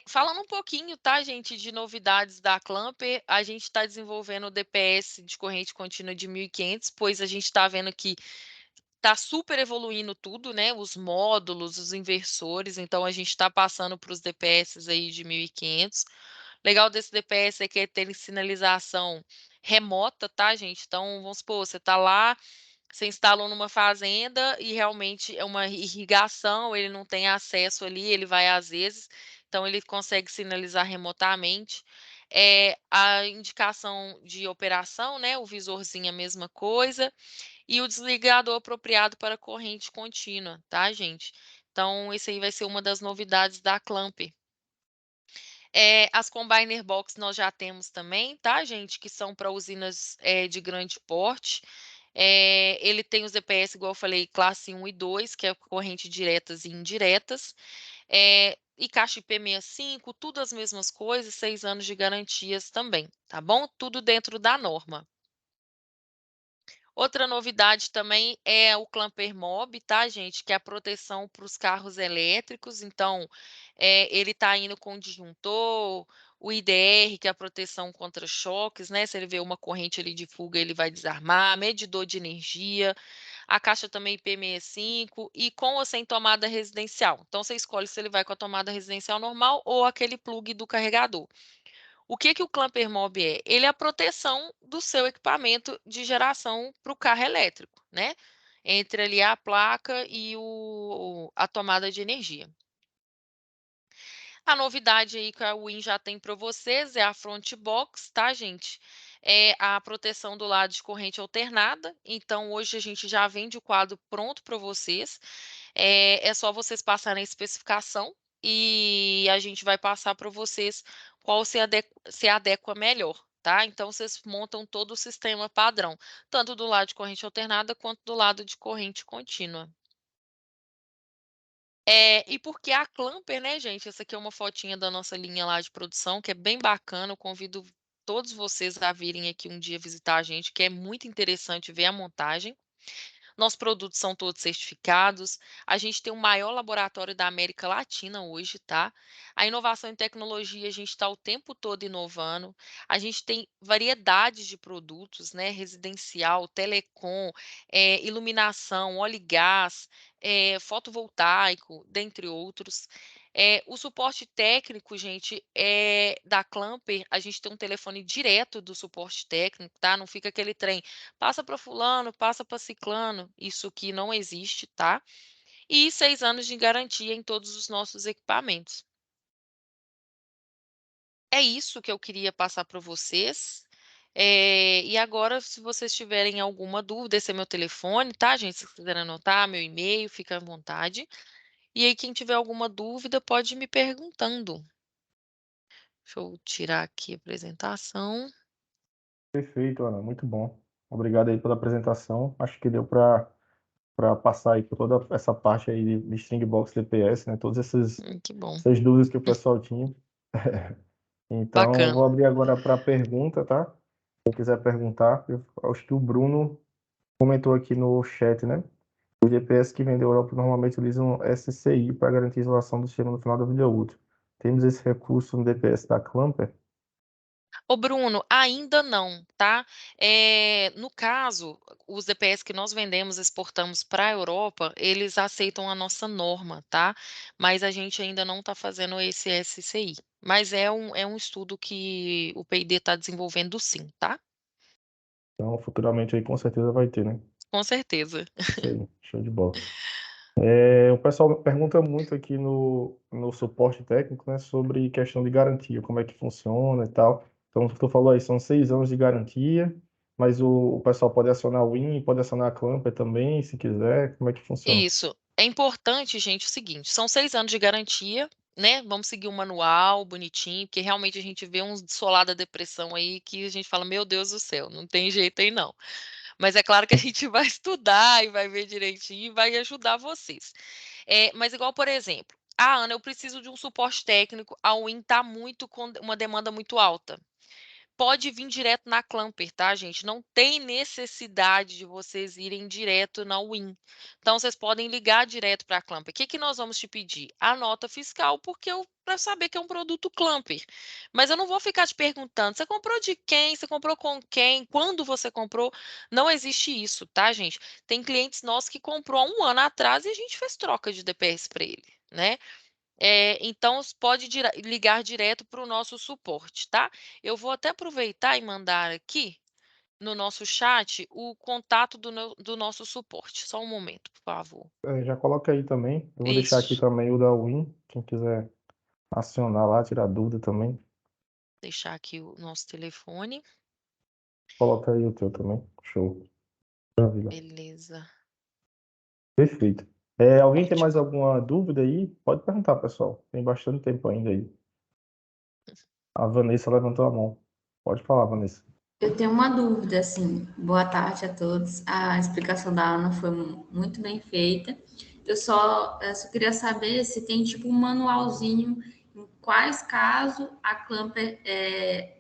Falando um pouquinho, tá, gente, de novidades da Clamper, a gente está desenvolvendo o DPS de corrente contínua de 1.500, pois a gente está vendo que tá super evoluindo tudo, né, os módulos, os inversores, então a gente está passando para os DPS aí de 1.500. Legal desse DPS é que tem sinalização remota, tá, gente? Então, vamos supor, você tá lá, você instalou numa fazenda e realmente é uma irrigação, ele não tem acesso ali, ele vai às vezes, então ele consegue sinalizar remotamente. A indicação de operação, né, o visorzinho é a mesma coisa. E o desligador apropriado para corrente contínua, tá, gente? Então, esse aí vai ser uma das novidades da Clamp. As Combiner Box nós já temos também, tá, gente? Que são para usinas de grande porte. Ele tem os DPS, igual eu falei, classe 1 e 2, que é corrente diretas e indiretas. E caixa IP65, tudo as mesmas coisas, 6 anos de garantias também, tá bom? Tudo dentro da norma. Outra novidade também é o Clamper Mob, tá, gente? Que é a proteção para os carros elétricos. Então, ele está indo com o disjuntor, o IDR, que é a proteção contra choques, né? Se ele vê uma corrente ali de fuga, ele vai desarmar, medidor de energia, a caixa também IP65 e com ou sem tomada residencial. Então, você escolhe se ele vai com a tomada residencial normal ou aquele plug do carregador. O que que o Clamper Mob é? Ele é a proteção do seu equipamento de geração para o carro elétrico, né? Entre ali a placa e a tomada de energia. A novidade aí que a Win já tem para vocês é a Front Box, tá, gente? É a proteção do lado de corrente alternada. Então, hoje a gente já vende o quadro pronto para vocês. É só vocês passarem a especificação e a gente vai passar para vocês qual se adequa melhor, tá? Então, vocês montam todo o sistema padrão, tanto do lado de corrente alternada quanto do lado de corrente contínua. E porque a Clamper, né, gente, essa aqui é uma fotinha da nossa linha lá de produção, que é bem bacana, eu convido todos vocês a virem aqui um dia visitar a gente, que é muito interessante ver a montagem. nossos produtos são todos certificados, a gente tem o maior laboratório da América Latina hoje, tá? A inovação em tecnologia, a gente está o tempo todo inovando, a gente tem variedades de produtos, né? Residencial, telecom, iluminação, óleo e gás, fotovoltaico, dentre outros. O suporte técnico, gente, da Clamper, a gente tem um telefone direto do suporte técnico, tá? Não fica aquele trem, passa para fulano, passa para ciclano, isso aqui não existe, tá? E 6 anos de garantia em todos os nossos equipamentos. É isso que eu queria passar para vocês. E agora, se vocês tiverem alguma dúvida, esse é meu telefone, tá, gente? Se quiserem anotar, meu e-mail, fica à vontade. E aí, quem tiver alguma dúvida, pode ir me perguntando. Deixa eu tirar aqui a apresentação. Perfeito, Ana, muito bom. Obrigado aí pela apresentação. Acho que deu para passar aí por toda essa parte aí de Stringbox DPS, né? Todas Que bom. essas dúvidas que o pessoal tinha. Então, vou Bacana. abrir agora para pergunta, tá? Quem quiser perguntar, eu acho que o Bruno comentou aqui no chat, né? Os DPS que vêm da Europa normalmente utilizam SCI para garantir a isolação do sistema no final da vida útil. Temos esse recurso no DPS da Clamper? Ô, Bruno, ainda não, tá? No caso, os DPS que nós vendemos, exportamos para a Europa, eles aceitam a nossa norma, tá? Mas a gente ainda não está fazendo esse SCI. Mas é um estudo que o P&D está desenvolvendo sim, tá? Então, futuramente aí com certeza vai ter, né? Com certeza. Isso aí, show de bola. O pessoal pergunta muito aqui no suporte técnico, né, sobre questão de garantia, como é que funciona e tal. Então, o que tu falou aí, são 6 anos de garantia, mas o pessoal pode acionar o WIN, pode acionar a Clamper também, se quiser, como é que funciona? Isso. É importante, gente, o seguinte: são 6 anos de garantia, né? Vamos seguir o manual bonitinho, porque realmente a gente vê uns solada depressão aí que a gente fala, meu Deus do céu, não tem jeito aí não. Mas é claro que a gente vai estudar e vai ver direitinho e vai ajudar vocês. Mas igual, por exemplo, Ana, eu preciso de um suporte técnico, a Win está muito com uma demanda muito alta. Pode vir direto na Clamper, tá, gente? Não tem necessidade de vocês irem direto na Win. Então, vocês podem ligar direto para a Clamper. O que que nós vamos te pedir? A nota fiscal, porque eu para saber que é um produto Clamper. Mas eu não vou ficar te perguntando, você comprou de quem? Você comprou com quem? Quando você comprou? Não existe isso, tá, gente? Tem clientes nossos que comprou há um ano atrás e a gente fez troca de DPS para ele, né? Então, pode ligar direto para o nosso suporte, tá? Eu vou até aproveitar e mandar aqui no nosso chat o contato do nosso suporte. Só um momento, por favor. Já coloca aí também. Eu vou deixar aqui Isso. também o da WIN, quem quiser acionar lá, tirar dúvida também. Deixar aqui o nosso telefone. Coloca aí o teu também. Show. Maravilha. Beleza. Perfeito. Alguém tem mais Ótimo. alguma dúvida aí? Pode perguntar, pessoal. Tem bastante tempo ainda aí. A Vanessa levantou a mão. Pode falar, Vanessa. Eu tenho uma dúvida, assim. Boa tarde a todos. A explicação da Ana foi muito bem feita. Eu só queria saber se tem tipo um manualzinho em quais casos a Clamper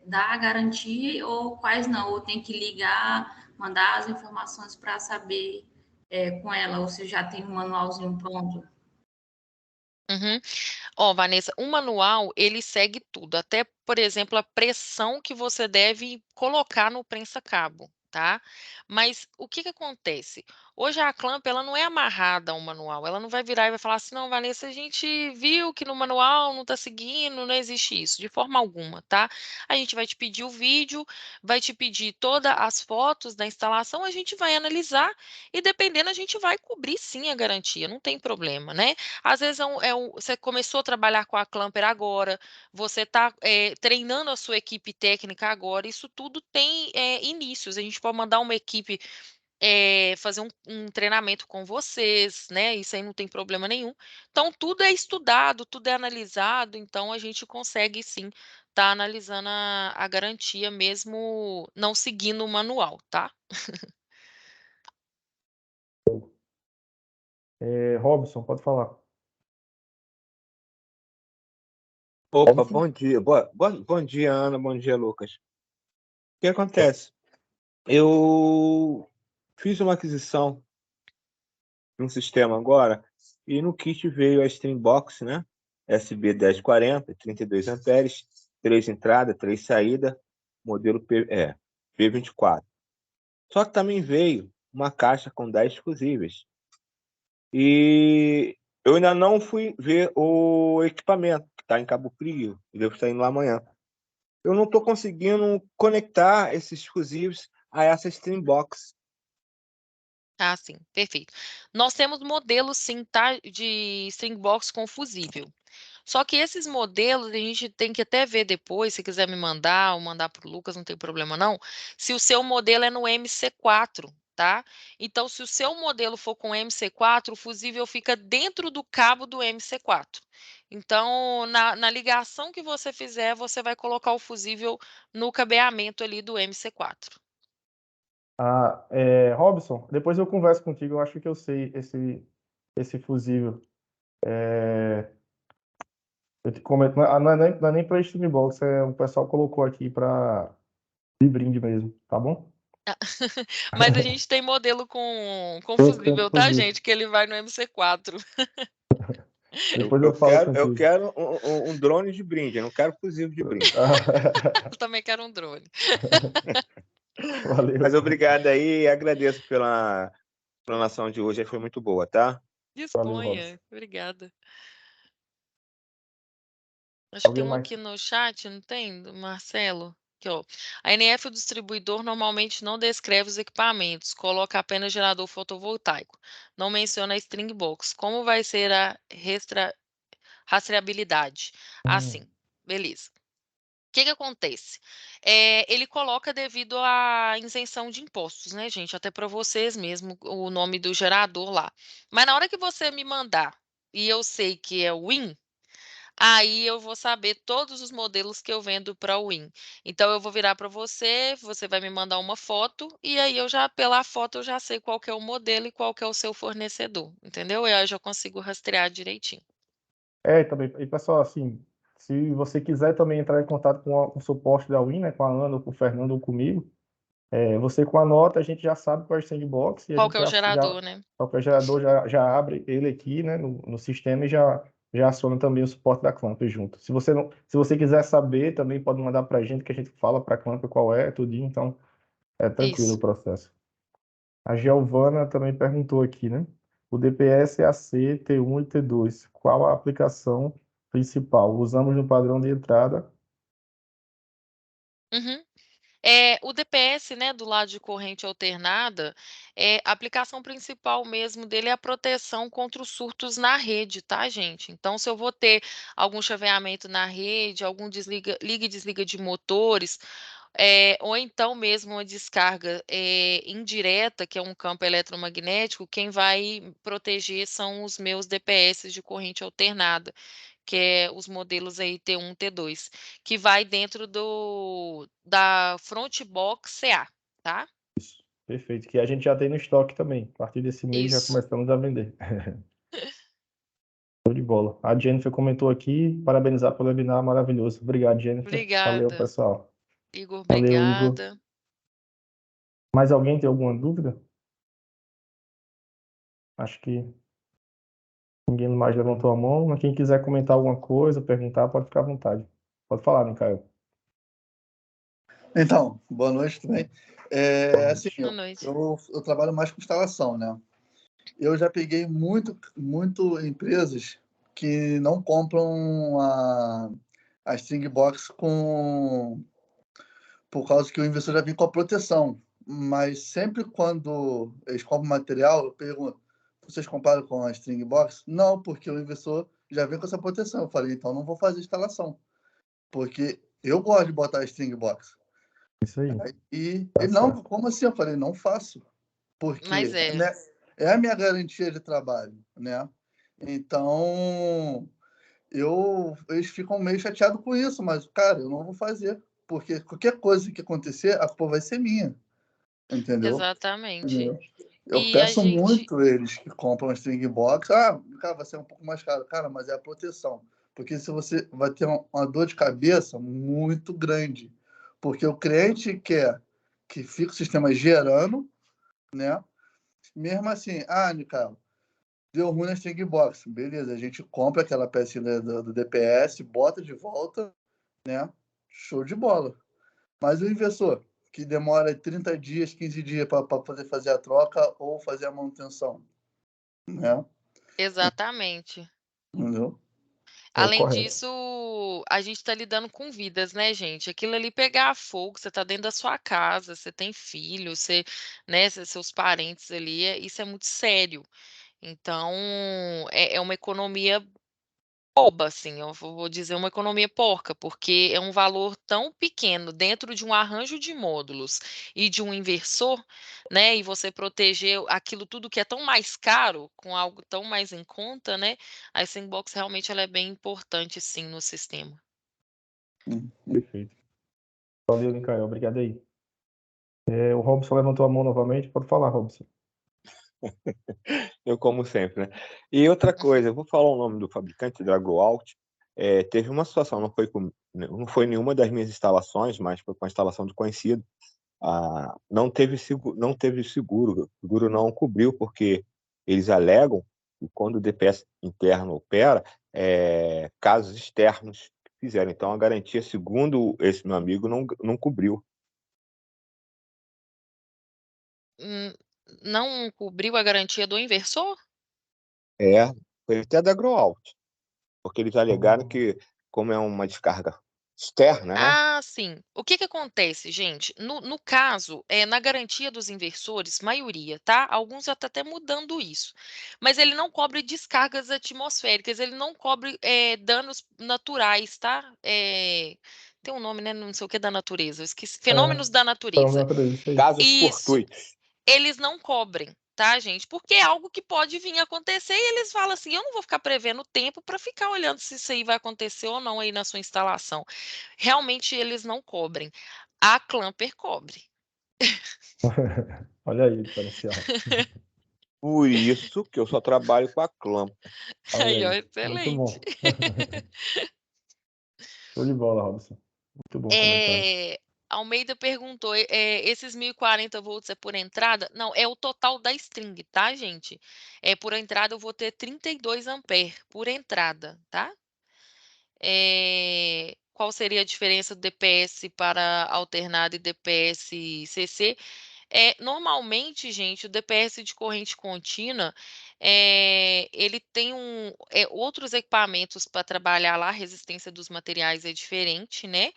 dá a garantia ou quais não, ou tem que ligar, mandar as informações para saber com ela, ou se já tem um manualzinho pronto. Uhum. Ó, Vanessa, o manual, ele segue tudo, até, por exemplo, a pressão que você deve colocar no prensa-cabo, tá? Mas o que que acontece? Hoje a Clamp, ela não é amarrada ao manual, ela não vai virar e vai falar assim, não, Vanessa, a gente viu que no manual não tá seguindo, não existe isso, de forma alguma, tá? A gente vai te pedir o vídeo, vai te pedir todas as fotos da instalação, a gente vai analisar e dependendo a gente vai cobrir sim a garantia, não tem problema, né? Às vezes você começou a trabalhar com a Clamper agora, você está treinando a sua equipe técnica agora, isso tudo tem inícios. A gente pode mandar uma equipe fazer um treinamento com vocês, né? Isso aí não tem problema nenhum. Então, tudo é estudado, tudo é analisado, então a gente consegue sim estar analisando a garantia mesmo não seguindo o manual, tá? Robson, pode falar. Opa, Robson? bom dia. Bom dia, Ana. Bom dia, Lucas. O que acontece? Eu fiz uma aquisição no sistema agora, e no kit veio a String Box, né? SB1040, 32 amperes, 3 entradas, 3 saídas, modelo P24. Só que também veio uma caixa com 10 fusíveis. E eu ainda não fui ver o equipamento, que está em Cabo Frio, e devo estar indo lá amanhã. Eu não estou conseguindo conectar esses fusíveis a essa String Box. Ah, sim, perfeito. Nós temos modelos, sim, tá, de string box com fusível. Só que esses modelos a gente tem que até ver depois, se quiser me mandar ou mandar para o Lucas, não tem problema não, se o seu modelo é no MC4, tá? Então, se o seu modelo for com MC4, o fusível fica dentro do cabo do MC4. Então, na ligação que você fizer, você vai colocar o fusível no cabeamento ali do MC4. Robson, depois eu converso contigo, eu acho que eu sei esse fusível. Eu te comento, não é nem para Steam Box, o pessoal colocou aqui para de brinde mesmo, tá bom? Mas a gente tem modelo com Eu que tenho fusível, tá, fusível. gente? Que ele vai no MC4. Depois eu falo Eu contigo. quero um drone de brinde, eu não quero fusível de brinde. Eu também quero um drone. Mas Valeu. obrigado aí e agradeço pela explanação de hoje, foi muito boa, tá? Valeu, Robson. Disponha. Obrigada. Acho que tem Alguém um aqui mais? no chat, não tem? Do Marcelo. Aqui, ó. A NF, o distribuidor, normalmente não descreve os equipamentos, coloca apenas gerador fotovoltaico. Não menciona a string box. Como vai ser a rastreabilidade? Assim, beleza. O que acontece? Ele coloca devido à isenção de impostos, né, gente? Até para vocês mesmo, o nome do gerador lá. Mas na hora que você me mandar e eu sei que é o Win, aí eu vou saber todos os modelos que eu vendo para o Win. Então eu vou virar para você, você vai me mandar uma foto e aí pela foto eu já sei qual que é o modelo e qual que é o seu fornecedor, entendeu? E aí eu já consigo rastrear direitinho. Também, e pessoal, assim, se você quiser também entrar em contato com o suporte da Win, né, com a Ana, ou com o Fernando ou comigo, você com a nota a gente já sabe qual é o sandbox e a Qual gente que é o gerador, né? qualquer gerador já abre ele aqui, né, no sistema e já aciona também o suporte da Clamp junto. Se você quiser saber, também pode mandar para a gente que a gente fala para a Clamp qual é, tudinho, então é tranquilo Isso. o processo. A Giovana também perguntou aqui, né? O DPS AC, T1 e T2, qual a aplicação principal? Usamos no padrão de entrada. Uhum. O DPS, né, do lado de corrente alternada, a aplicação principal mesmo dele é a proteção contra os surtos na rede, tá, gente? Então, se eu vou ter algum chaveamento na rede, algum liga e desliga de motores, ou então mesmo uma descarga indireta, que é um campo eletromagnético, quem vai proteger são os meus DPS de corrente alternada, que é os modelos aí T1, T2, que vai dentro da Frontbox CA, tá? Perfeito, que a gente já tem no estoque também. A partir desse mês já Isso. começamos a vender. Show de bola. A Jennifer comentou aqui, parabenizar pelo webinar maravilhoso. Obrigado, Jennifer. Valeu, Obrigada. pessoal. Igor, Valeu, Igor. obrigada. Mais alguém tem alguma dúvida? Acho que ninguém mais levantou a mão. Mas quem quiser comentar alguma coisa, perguntar, pode ficar à vontade. Pode falar, Micael. Então, boa noite também. Assim, Boa noite. eu trabalho mais com instalação, né? Eu já peguei muito empresas que não compram a String Box por causa que o investidor já vem com a proteção. Mas sempre quando eles compram material, eu pergunto, vocês compraram com a String Box? Não, porque o investidor já vem com essa proteção. Eu falei, então não vou fazer instalação, porque eu gosto de botar a String Box. Isso aí. E Tá ele, não, certo. como assim? Eu falei, não faço, Mas porque é a minha garantia de trabalho, né? Então, eles ficam meio chateados com isso, mas, cara, eu não vou fazer, porque qualquer coisa que acontecer, a culpa vai ser minha, entendeu? exatamente. Entendeu? Eu E a peço gente. muito eles que compram a string box, cara, vai ser um pouco mais caro, cara, mas é a proteção, porque se você vai ter uma dor de cabeça muito grande, porque o cliente quer que fique o sistema gerando, né? Mesmo assim, Nicael, Deu ruim na string box. Beleza, a gente compra aquela pecinha do DPS, bota de volta, né? Show de bola. Mas o inversor, que demora 30 dias, 15 dias para poder fazer a troca ou fazer a manutenção, né? Exatamente. Entendeu? É o Além correto. disso, a gente está lidando com vidas, né, gente? Aquilo ali pegar fogo, você está dentro da sua casa, você tem filho, você, né, seus parentes ali, isso é muito sério. Então, é uma economia boba, assim, eu vou dizer uma economia porca, porque é um valor tão pequeno dentro de um arranjo de módulos e de um inversor, né? E você proteger aquilo tudo que é tão mais caro com algo tão mais em conta, né? A Sandbox realmente ela é bem importante, sim, no sistema. Perfeito. Valeu, Micael. Obrigado aí. O Robson levantou a mão novamente. Pode falar, Robson. Eu como sempre, né? E outra coisa, eu vou falar o nome do fabricante, da Groalt. Teve uma situação, não foi nenhuma das minhas instalações, mas foi com a instalação de conhecido. Não teve seguro, o seguro não cobriu, porque eles alegam que quando o DPS interno opera, casos externos fizeram. Então, a garantia, segundo esse meu amigo, não cobriu. Não cobriu a garantia do inversor? Foi até da Groalt, porque eles alegaram que, como é uma descarga externa, né? Ah, sim. O que que acontece, gente? No caso, na garantia dos inversores, maioria, tá? Alguns já tá até mudando isso. Mas ele não cobre descargas atmosféricas, ele não cobre danos naturais, tá? Tem um nome, né? Não sei o que da natureza. Eu esqueci. Fenômenos da Então, natureza. natureza, isso aí. Casos Isso. fortuitos. Eles não cobrem, tá, gente? Porque é algo que pode vir a acontecer e eles falam assim: eu não vou ficar prevendo o tempo para ficar olhando se isso aí vai acontecer ou não aí na sua instalação. Realmente eles não cobrem. A Clamper cobre. Olha aí o diferencial. Por isso que eu só trabalho com a Clamp. Olha Aí, ó, aí. Muito excelente. bom. Show de bola, Robson. Muito bom comentário. Almeida perguntou: esses 1040 volts é por entrada? Não, é o total da string, tá, gente? Por entrada eu vou ter 32 ampere por entrada, tá? Qual seria a diferença do DPS para alternado e DPS CC? Normalmente, gente, o DPS de corrente contínua, ele tem outros equipamentos para trabalhar lá, a resistência dos materiais é diferente, né?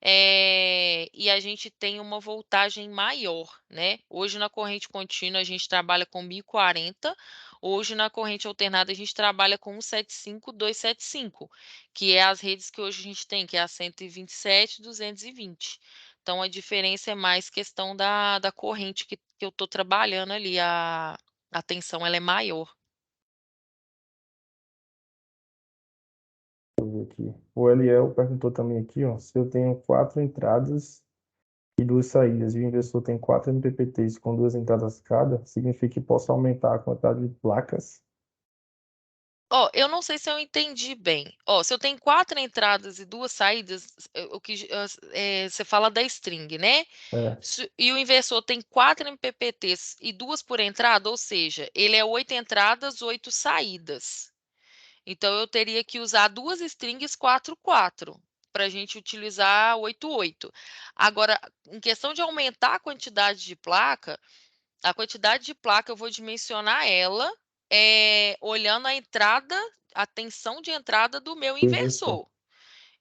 E a gente tem uma voltagem maior, né? Hoje na corrente contínua a gente trabalha com 1040, hoje na corrente alternada a gente trabalha com 175, 275, que é as redes que hoje a gente tem, que é a 127, 220. Então a diferença é mais questão da corrente que eu estou trabalhando ali, a tensão ela é maior. Aqui. O Eliel perguntou também aqui, ó, se eu tenho 4 entradas e 2 saídas e o inversor tem 4 MPPTs com 2 entradas cada, significa que posso aumentar a quantidade de placas? Ó, eu não sei se eu entendi bem. Ó, se eu tenho 4 entradas e 2 saídas, você fala da string, né? É, E o inversor tem 4 MPPTs e 2 por entrada, ou seja, ele é 8 entradas, 8 saídas. Então, eu teria que usar 2 strings 4, 4, para a gente utilizar 8, 8. Agora, em questão de aumentar a quantidade de placa eu vou dimensionar ela olhando a entrada, a tensão de entrada do meu o inversor. inversor.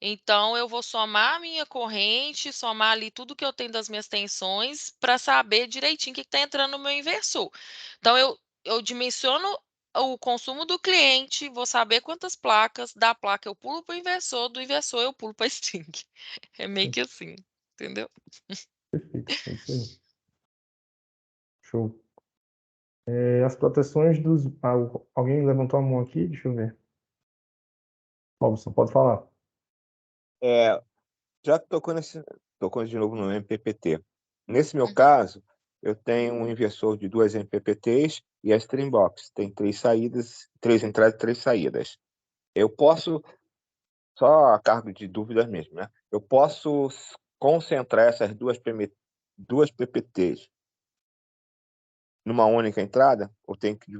Então, eu vou somar a minha corrente, somar ali tudo que eu tenho das minhas tensões para saber direitinho o que está entrando no meu inversor. Então, eu dimensiono o consumo do cliente, vou saber quantas placas, da placa eu pulo para o inversor, do inversor eu pulo para a string. É meio que assim, entendeu? Perfeito, é isso aí. Show. As proteções dos. Alguém levantou a mão aqui? Deixa eu ver. Robson, pode falar. Já tocou de novo no MPPT. Nesse meu Uhum. caso, eu tenho um inversor de 2 MPPTs e a Stream Box tem 3 saídas, 3 entradas e 3 saídas. Eu posso, só a cargo de dúvidas mesmo, né? Eu posso concentrar essas duas PPTs numa única entrada? Ou tenho que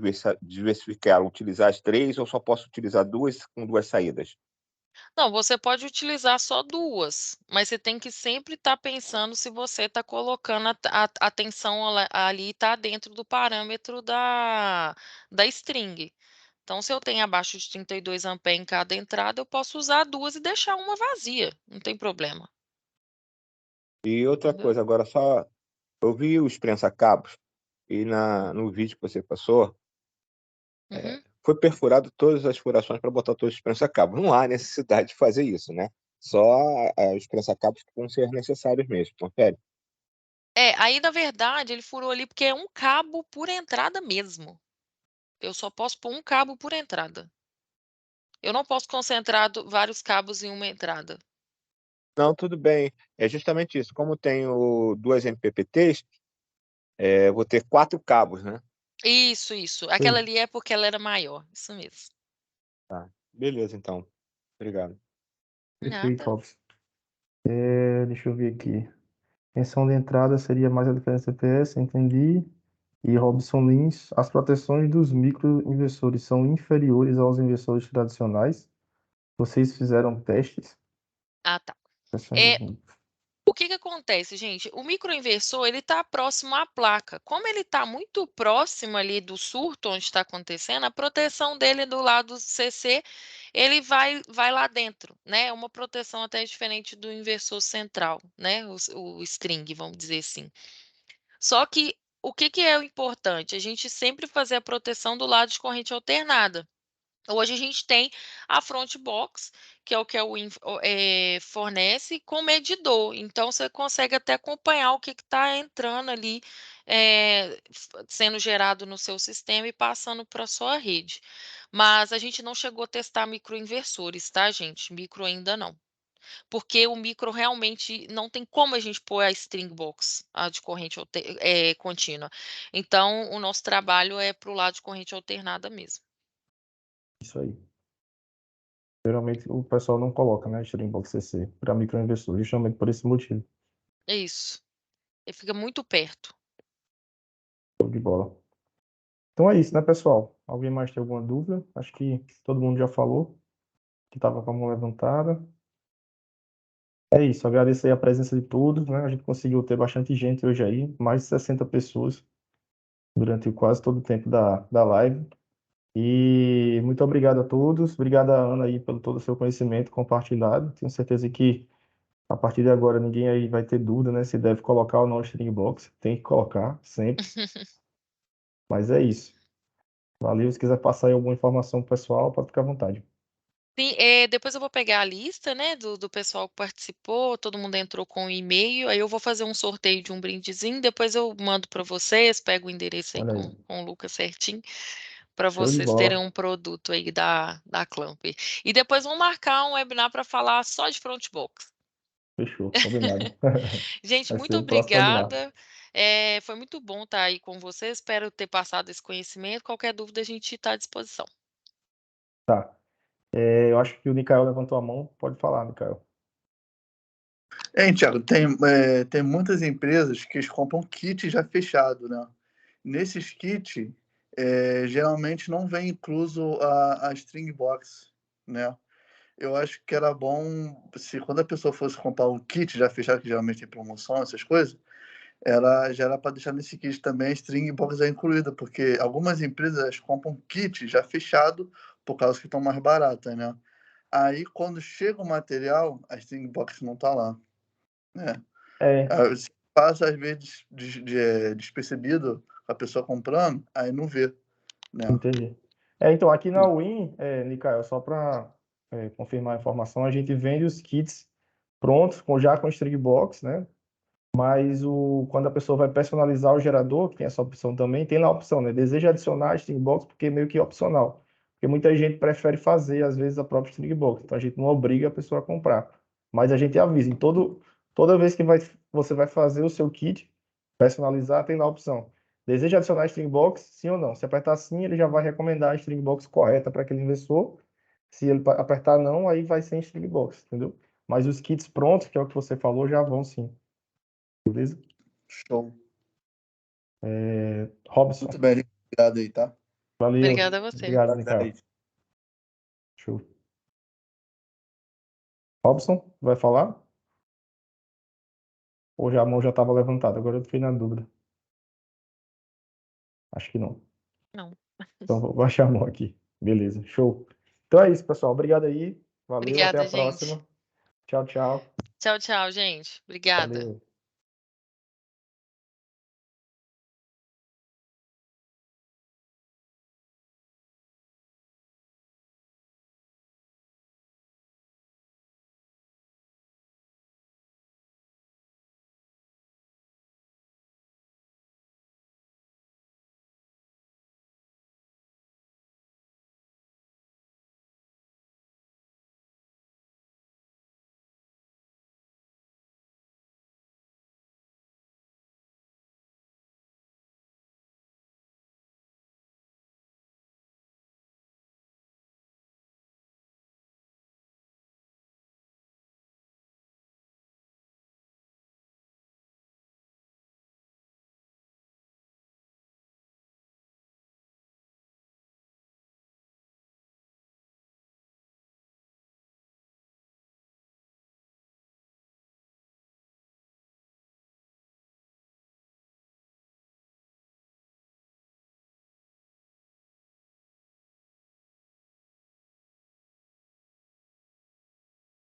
diversificar, utilizar as 3, ou só posso utilizar 2 com 2 saídas? Não, você pode utilizar só 2, mas você tem que sempre estar pensando se você está colocando a tensão ali está dentro do parâmetro da string. Então, se eu tenho abaixo de 32 A em cada entrada, eu posso usar 2 e deixar uma vazia, não tem problema. E outra Entendeu? coisa, agora só eu vi os prensa-cabos e no vídeo que você passou, Uhum. foi perfurado todas as furações para botar todos os prensa-cabos. Não há necessidade de fazer isso, né? Só os prensa-cabos que vão ser necessários mesmo, confere? Aí na verdade ele furou ali porque é um cabo por entrada mesmo. Eu só posso pôr um cabo por entrada. Eu não posso concentrar vários cabos em uma entrada. Não, tudo bem. É justamente isso. Como tenho 2 MPPTs, vou ter 4 cabos, né? Isso. Aquela Sim. ali é porque ela era maior, isso mesmo. Tá. Beleza, então. Obrigado. Perfeito, Nada. Robson. Deixa eu ver aqui. Tensão de entrada seria mais a diferença TPS, entendi. E Robson Lins, as proteções dos microinversores são inferiores aos inversores tradicionais? Vocês fizeram testes? Ah, tá. Proteções É, dos micros. o que acontece, gente? O microinversor, ele está próximo à placa. Como ele está muito próximo ali do surto onde está acontecendo, a proteção dele do lado CC, ele vai lá dentro, né? É uma proteção até diferente do inversor central, né? O string, vamos dizer assim. Só que o que é o importante? A gente sempre fazer a proteção do lado de corrente alternada. Hoje a gente tem a front box, que é o que fornece, com medidor. Então, você consegue até acompanhar o que está entrando ali, sendo gerado no seu sistema e passando para a sua rede. Mas a gente não chegou a testar microinversores, tá, gente? Micro ainda não. Porque o micro realmente não tem como a gente pôr a string box, a de corrente contínua. Então, o nosso trabalho é para o lado de corrente alternada mesmo. Isso aí. Geralmente o pessoal não coloca, né, Streambox CC para microinvestores, justamente por esse motivo. É isso. Ele fica muito perto. Show de bola. Então é isso, né, pessoal? Alguém mais tem alguma dúvida? Acho que todo mundo já falou, que estava com a mão levantada. É isso, agradecer a presença de todos, né? A gente conseguiu ter bastante gente hoje aí, mais de 60 pessoas durante quase todo o tempo da live. E muito obrigado a todos. Obrigado a Ana aí pelo todo o seu conhecimento compartilhado. Tenho certeza que a partir de agora ninguém aí vai ter dúvida, né? Se deve colocar ou não o String Box. Tem que colocar, sempre. Mas é isso. Valeu. Se quiser passar aí alguma informação pro pessoal, pode ficar à vontade. Sim, depois eu vou pegar a lista, né, do pessoal que participou, todo mundo entrou com o e-mail, aí eu vou fazer um sorteio de um brindezinho, depois eu mando para vocês, pego o endereço aí Olha aí. com o Lucas certinho, para Show de vocês terem bola. um produto aí da Clamp. E depois vamos marcar um webinar para falar só de Frontbox. Fechou, combinado. Gente, Vai muito ser o próximo webinar. obrigada. Foi muito bom estar aí com vocês. Espero ter passado esse conhecimento. Qualquer dúvida, a gente está à disposição. Tá. Eu acho que o Nicael levantou a mão. Pode falar, Nicael. Thiago, tem muitas empresas que eles compram kit já fechado, né? Nesses kits, geralmente não vem incluso a string box, né? Eu acho que era bom, se quando a pessoa fosse comprar um kit já fechado, que geralmente tem promoção, essas coisas, já era para deixar nesse kit também a string box já incluída, porque algumas empresas compram kit já fechado por causa que estão mais baratas, né? Aí, quando chega o material, a string box não está lá, né? É, Se passa, às vezes, despercebido a pessoa comprando, aí não vê, né? entendi. Então, aqui na Win, Nicael, só para confirmar a informação, a gente vende os kits prontos, já com string box, né? Mas quando a pessoa vai personalizar o gerador, que tem essa opção também, tem lá a opção, né? Deseja adicionar a string box, porque é meio que opcional. Porque muita gente prefere fazer, às vezes, a própria string box. Então a gente não obriga a pessoa a comprar. Mas a gente avisa. Toda vez que você vai fazer o seu kit, personalizar, tem lá a opção. Deseja adicionar a string box, sim ou não? Se apertar sim, ele já vai recomendar a string box correta para aquele investidor. Se ele apertar não, aí vai sem string box, entendeu? Mas os kits prontos, que é o que você falou, já vão sim. Beleza? Show. Robson, Muito bem, obrigado aí, tá? valeu. Obrigada a você. Obrigado, Micael. Show. Robson, vai falar? Ou já a mão já estava levantada? Agora eu fiquei na dúvida. Acho que não. Não. Então vou baixar a mão aqui. Beleza, show. Então é isso, pessoal. Obrigado aí. Valeu, até Obrigada, a gente. próxima. Tchau, tchau. Tchau, tchau, gente. Obrigada. Valeu.